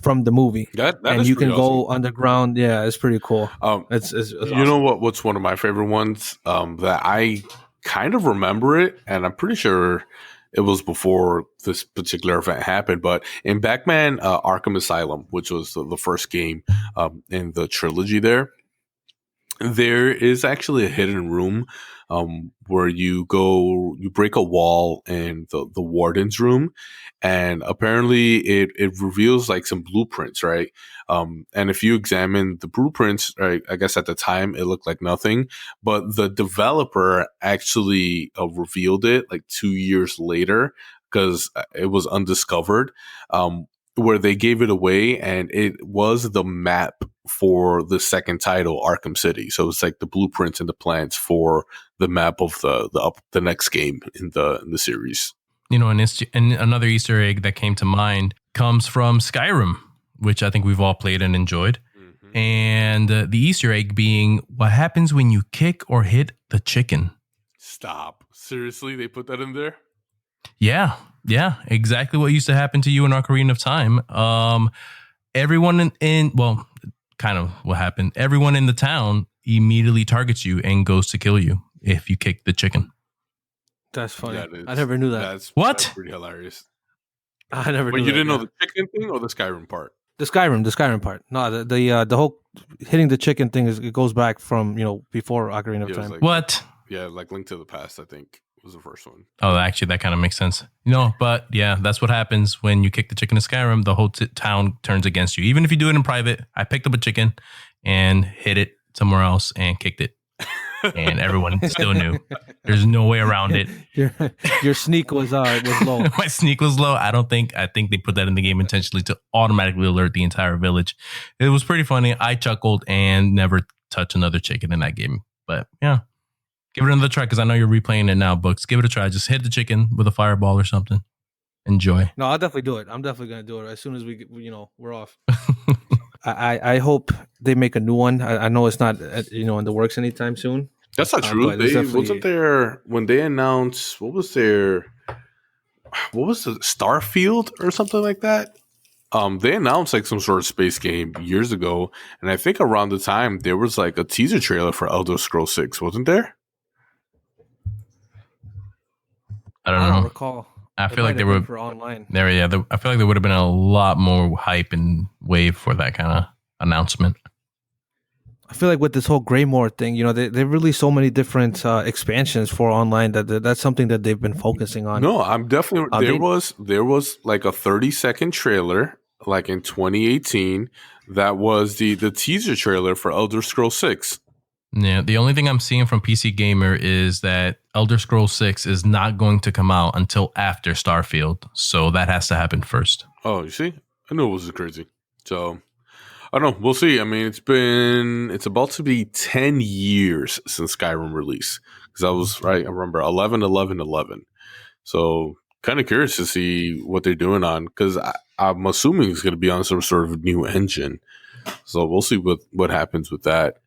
From the movie, that and you can go underground. Yeah, it's pretty cool. It's awesome. You know what's one of my favorite ones that I kind of remember it, and I'm pretty sure it was before this particular event happened. But in Batman Arkham Asylum, which was the first game in the trilogy, there is actually a hidden room where you break a wall in the warden's room, and apparently it reveals like some blueprints, right? And if you examine the blueprints, right, I guess at the time it looked like nothing, but the developer actually revealed it like 2 years later because it was undiscovered, where they gave it away, and it was the map for the second title, Arkham City. So it's like the blueprints and the plans for the map of the next game in the series. And another Easter egg that came to mind comes from Skyrim, which I think we've all played and enjoyed. Mm-hmm. And the Easter egg being what happens when you kick or hit the chicken. Stop. Seriously? They put that in there? Yeah, exactly what used to happen to you in Ocarina of Time. Everyone kind of what happened. Everyone in the town immediately targets you and goes to kill you if you kick the chicken. That's funny. I never knew that. That's pretty hilarious. I never knew that. But you didn't know the chicken thing or the Skyrim part? The Skyrim part. No, the whole hitting the chicken thing it goes back from before Ocarina of Time. Like, what? Yeah, like Link to the Past, I think, was the first one. Oh, actually, that kind of makes sense. But yeah, that's what happens when you kick the chicken in Skyrim. The whole town turns against you. Even if you do it in private, I picked up a chicken and hit it somewhere else and kicked it. And everyone still knew. There's no way around it. Your sneak was low. My sneak was low. I think they put that in the game intentionally to automatically alert the entire village. It was pretty funny. I chuckled and never touched another chicken in that game. But yeah, give it another try because I know you're replaying it now, Books. Give it a try. Just hit the chicken with a fireball or something. Enjoy. No, I'll definitely do it. I'm definitely going to do it as soon as we're off. I hope they make a new one. I know it's not in the works anytime soon. That's not true. Wasn't there when they announced what was the Starfield or something like that? They announced like some sort of space game years ago, and I think around the time there was like a teaser trailer for Elder Scrolls 6, wasn't there? I don't recall. I feel like they were for online. I feel like there would have been a lot more hype and wave for that kind of announcement. I feel like with this whole Greymoor thing, they released so many different expansions for online that's something that they've been focusing on. No, I'm definitely there was like a 30-second trailer like in 2018 that was the teaser trailer for Elder Scrolls 6. Yeah, the only thing I'm seeing from PC Gamer is that Elder Scrolls 6 is not going to come out until after Starfield. So that has to happen first. Oh, you see? I knew it was crazy. So, I don't know. We'll see. I mean, it's about to be 10 years since Skyrim release. Because that was, right, I remember, 11/11/11. So, kind of curious to see what they're doing on. Because I'm assuming it's going to be on some sort of new engine. So, we'll see what happens with that.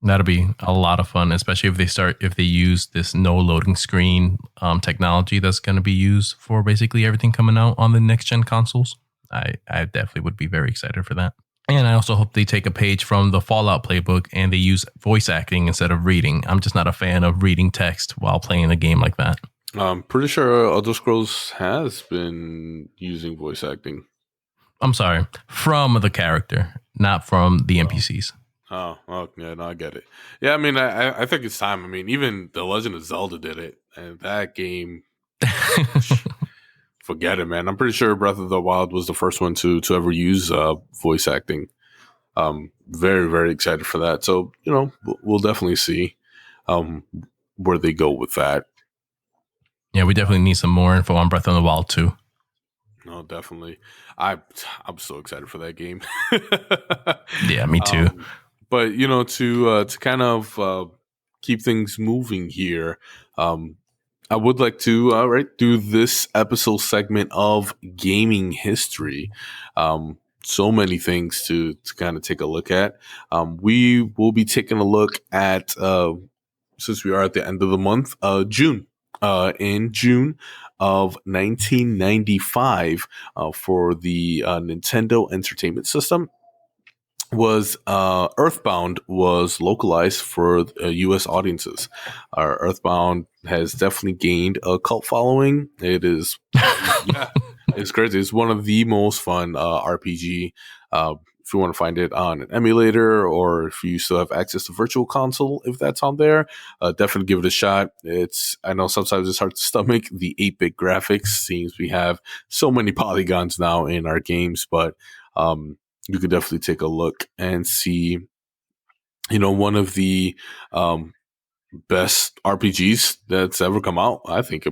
That'll be a lot of fun, especially if they use this no loading screen technology that's going to be used for basically everything coming out on the next gen consoles. I definitely would be very excited for that. And I also hope they take a page from the Fallout playbook and they use voice acting instead of reading. I'm just not a fan of reading text while playing a game like that. I'm pretty sure Elder Scrolls has been using voice acting. I'm sorry, from the character, not from the NPCs. Oh, yeah, no, I get it. Yeah, I mean, I think it's time. I mean, even The Legend of Zelda did it, and that game, forget it, man. I'm pretty sure Breath of the Wild was the first one to ever use voice acting. Very, very excited for that. So, we'll definitely see where they go with that. Yeah, we definitely need some more info on Breath of the Wild too. No, definitely. I'm so excited for that game. Yeah, me too. But to kind of keep things moving here, I would like to do this episode segment of gaming history. So many things to kind of take a look at. We will be taking a look at since we are at the end of the month, June. In June of 1995, for the Nintendo Entertainment System, was Earthbound was localized for U.S. audiences. Earthbound has definitely gained a cult following. It is, it's crazy. It's one of the most fun RPG. If you want to find it on an emulator, or if you still have access to Virtual Console, if that's on there, definitely give it a shot. I know sometimes it's hard to stomach the 8-bit graphics, since we have so many polygons now in our games, but you could definitely take a look and see, one of the best RPGs that's ever come out. I think,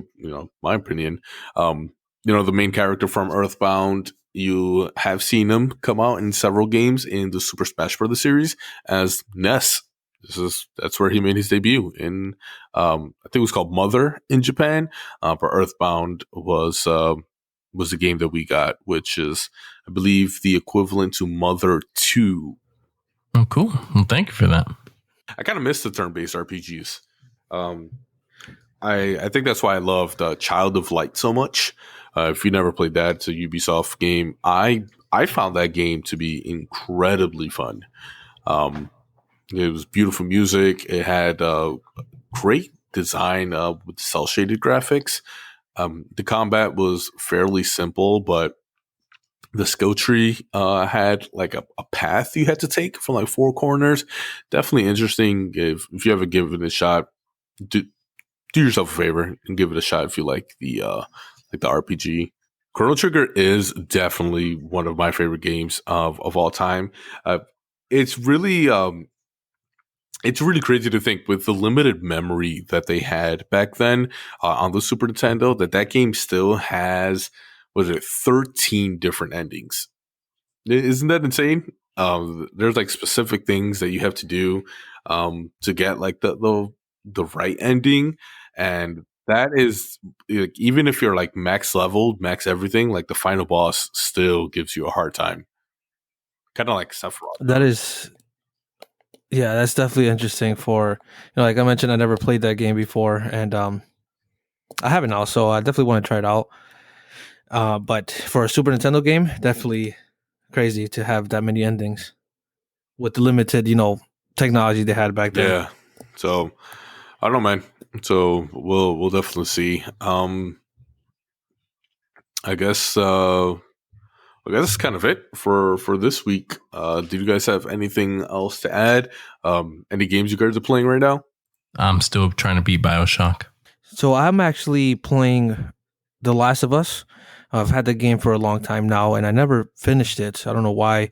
my opinion. The main character from Earthbound, you have seen him come out in several games in the Super Smash Bros. Series as Ness. That's where he made his debut in. I think it was called Mother in Japan, but Earthbound was the game that we got, which is, I believe, the equivalent to Mother 2. Oh, cool. Well, thank you for that. I kind of miss the turn-based RPGs. I think that's why I loved Child of Light so much. If you never played that, it's a Ubisoft game. I found that game to be incredibly fun. It was beautiful music. It had great design with cel-shaded graphics. The combat was fairly simple, but the skill tree had like a path you had to take from like 4 corners. Definitely interesting. If you ever give it a shot, do yourself a favor and give it a shot if you like the RPG. Chrono Trigger is definitely one of my favorite games of all time. It's really crazy to think, with the limited memory that they had back then on the Super Nintendo, that game still has, 13 different endings. Isn't that insane? There's like specific things that you have to do to get like the right ending, and that is, like, even if you're like max leveled, max everything, like the final boss still gives you a hard time. Kind of like Sephiroth. That is, yeah, that's definitely interesting. For, like I mentioned, I never played that game before, and I haven't now, so I definitely want to try it out. But for a Super Nintendo game, definitely crazy to have that many endings with the limited, technology they had back then. Yeah. So I don't know, man. So we'll definitely see. I guess that's kind of it for this week. Do you guys have anything else to add? Any games you guys are playing right now? I'm still trying to beat BioShock. So I'm actually playing The Last of Us. I've had the game for a long time now, and I never finished it. I don't know why,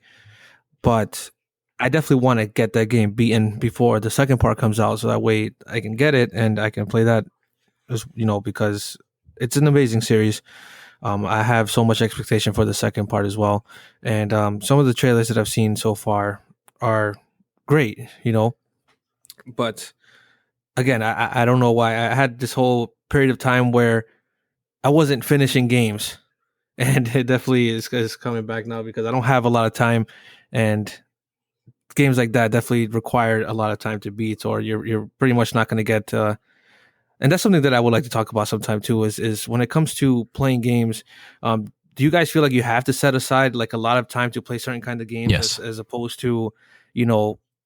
but I definitely want to get that game beaten before the second part comes out, so that way I can get it and I can play that, because it's an amazing series. I have so much expectation for the second part as well, and some of the trailers that I've seen so far are great, But again, I don't know why. I had this whole period of time where I wasn't finishing games. And it definitely is coming back now because I don't have a lot of time, and games like that definitely require a lot of time to beat, or you're pretty much not going to get. And that's something that I would like to talk about sometime too. Is when it comes to playing games, do you guys feel like you have to set aside like a lot of time to play certain kind of games, Yes. as opposed to,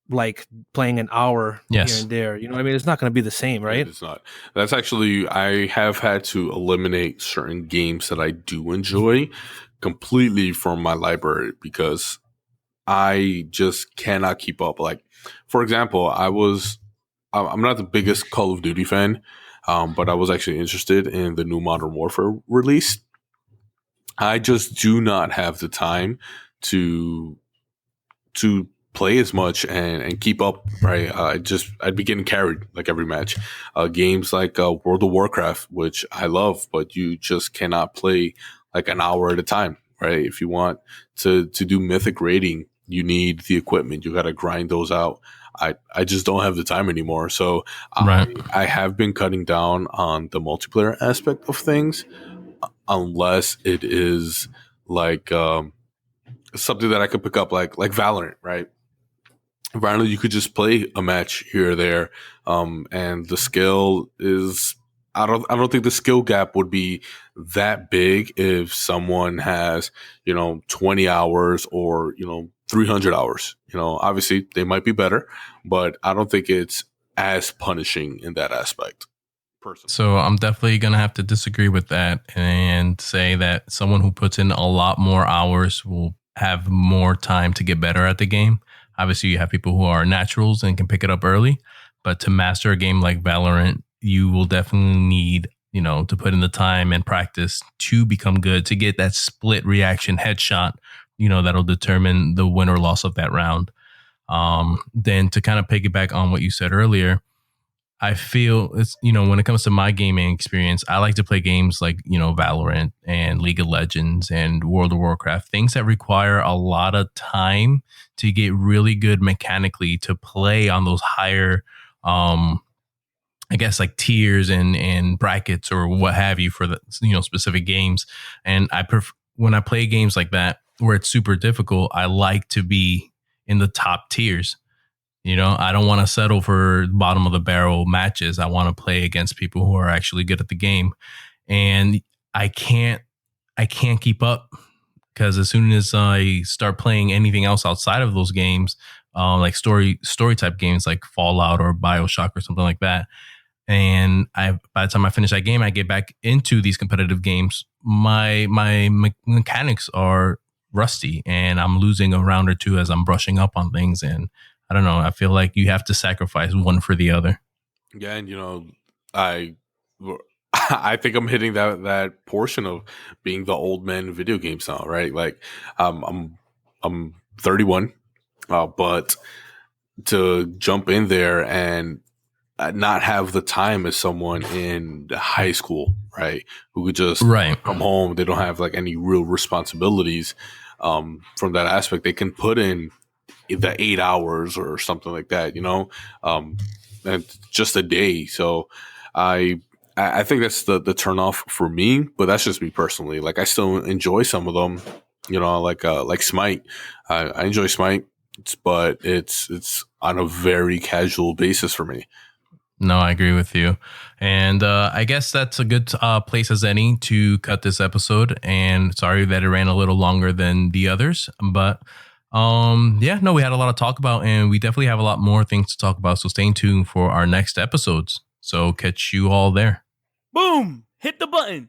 like playing an hour Yes. here and there? You know what I mean? It's not going to be the same, right? It's not. That's actually, I have had to eliminate certain games that I do enjoy completely from my library because I just cannot keep up. Like, for example, I'm not the biggest Call of Duty fan, but I was actually interested in the new Modern Warfare release. I just do not have the time to play as much and keep up, right? I'd be getting carried like every match. Games like World of Warcraft, which I love, but you just cannot play like an hour at a time, right? If you want to do mythic raiding, you need the equipment. You got to grind those out. I just don't have the time anymore. So Right. I have been cutting down on the multiplayer aspect of things, unless it is like something that I could pick up, like Valorant, right? Valorant, you could just play a match here or there, and the skill is. I don't think the skill gap would be that big if someone has 20 hours or 300 hours. Obviously they might be better, but I don't think it's as punishing in that aspect. Personally. So I'm definitely going to have to disagree with that and say that someone who puts in a lot more hours will have more time to get better at the game. Obviously, you have people who are naturals and can pick it up early, but to master a game like Valorant, you will definitely need, to put in the time and practice to become good, to get that split reaction headshot, that'll determine the win or loss of that round. Then to kind of piggyback on what you said earlier, I feel it's, when it comes to my gaming experience, I like to play games like, Valorant and League of Legends and World of Warcraft, things that require a lot of time to get really good mechanically to play on those higher, I guess like tiers and brackets or what have you for the, specific games. And when I play games like that, where it's super difficult, I like to be in the top tiers. I don't want to settle for bottom of the barrel matches. I want to play against people who are actually good at the game. And I can't keep up because as soon as I start playing anything else outside of those games, like story type games like Fallout or BioShock or something like that, and by the time I finish that game, I get back into these competitive games. My mechanics are rusty and I'm losing a round or two as I'm brushing up on things. And I don't know. I feel like you have to sacrifice one for the other. Yeah, and I think I'm hitting that portion of being the old man in video games now, right? Like, I'm 31, but to jump in there and not have the time as someone in high school, right? Who could just come home. They don't have like any real responsibilities from that aspect. They can put in the 8 hours or something like that, and just a day. So I think that's the turnoff for me, but that's just me personally. Like I still enjoy some of them, like Smite. I enjoy Smite, but it's on a very casual basis for me. No, I agree with you. And I guess that's a good place as any to cut this episode. And sorry that it ran a little longer than the others. But we had a lot to talk about and we definitely have a lot more things to talk about. So stay tuned for our next episodes. So catch you all there. Boom! Hit the button.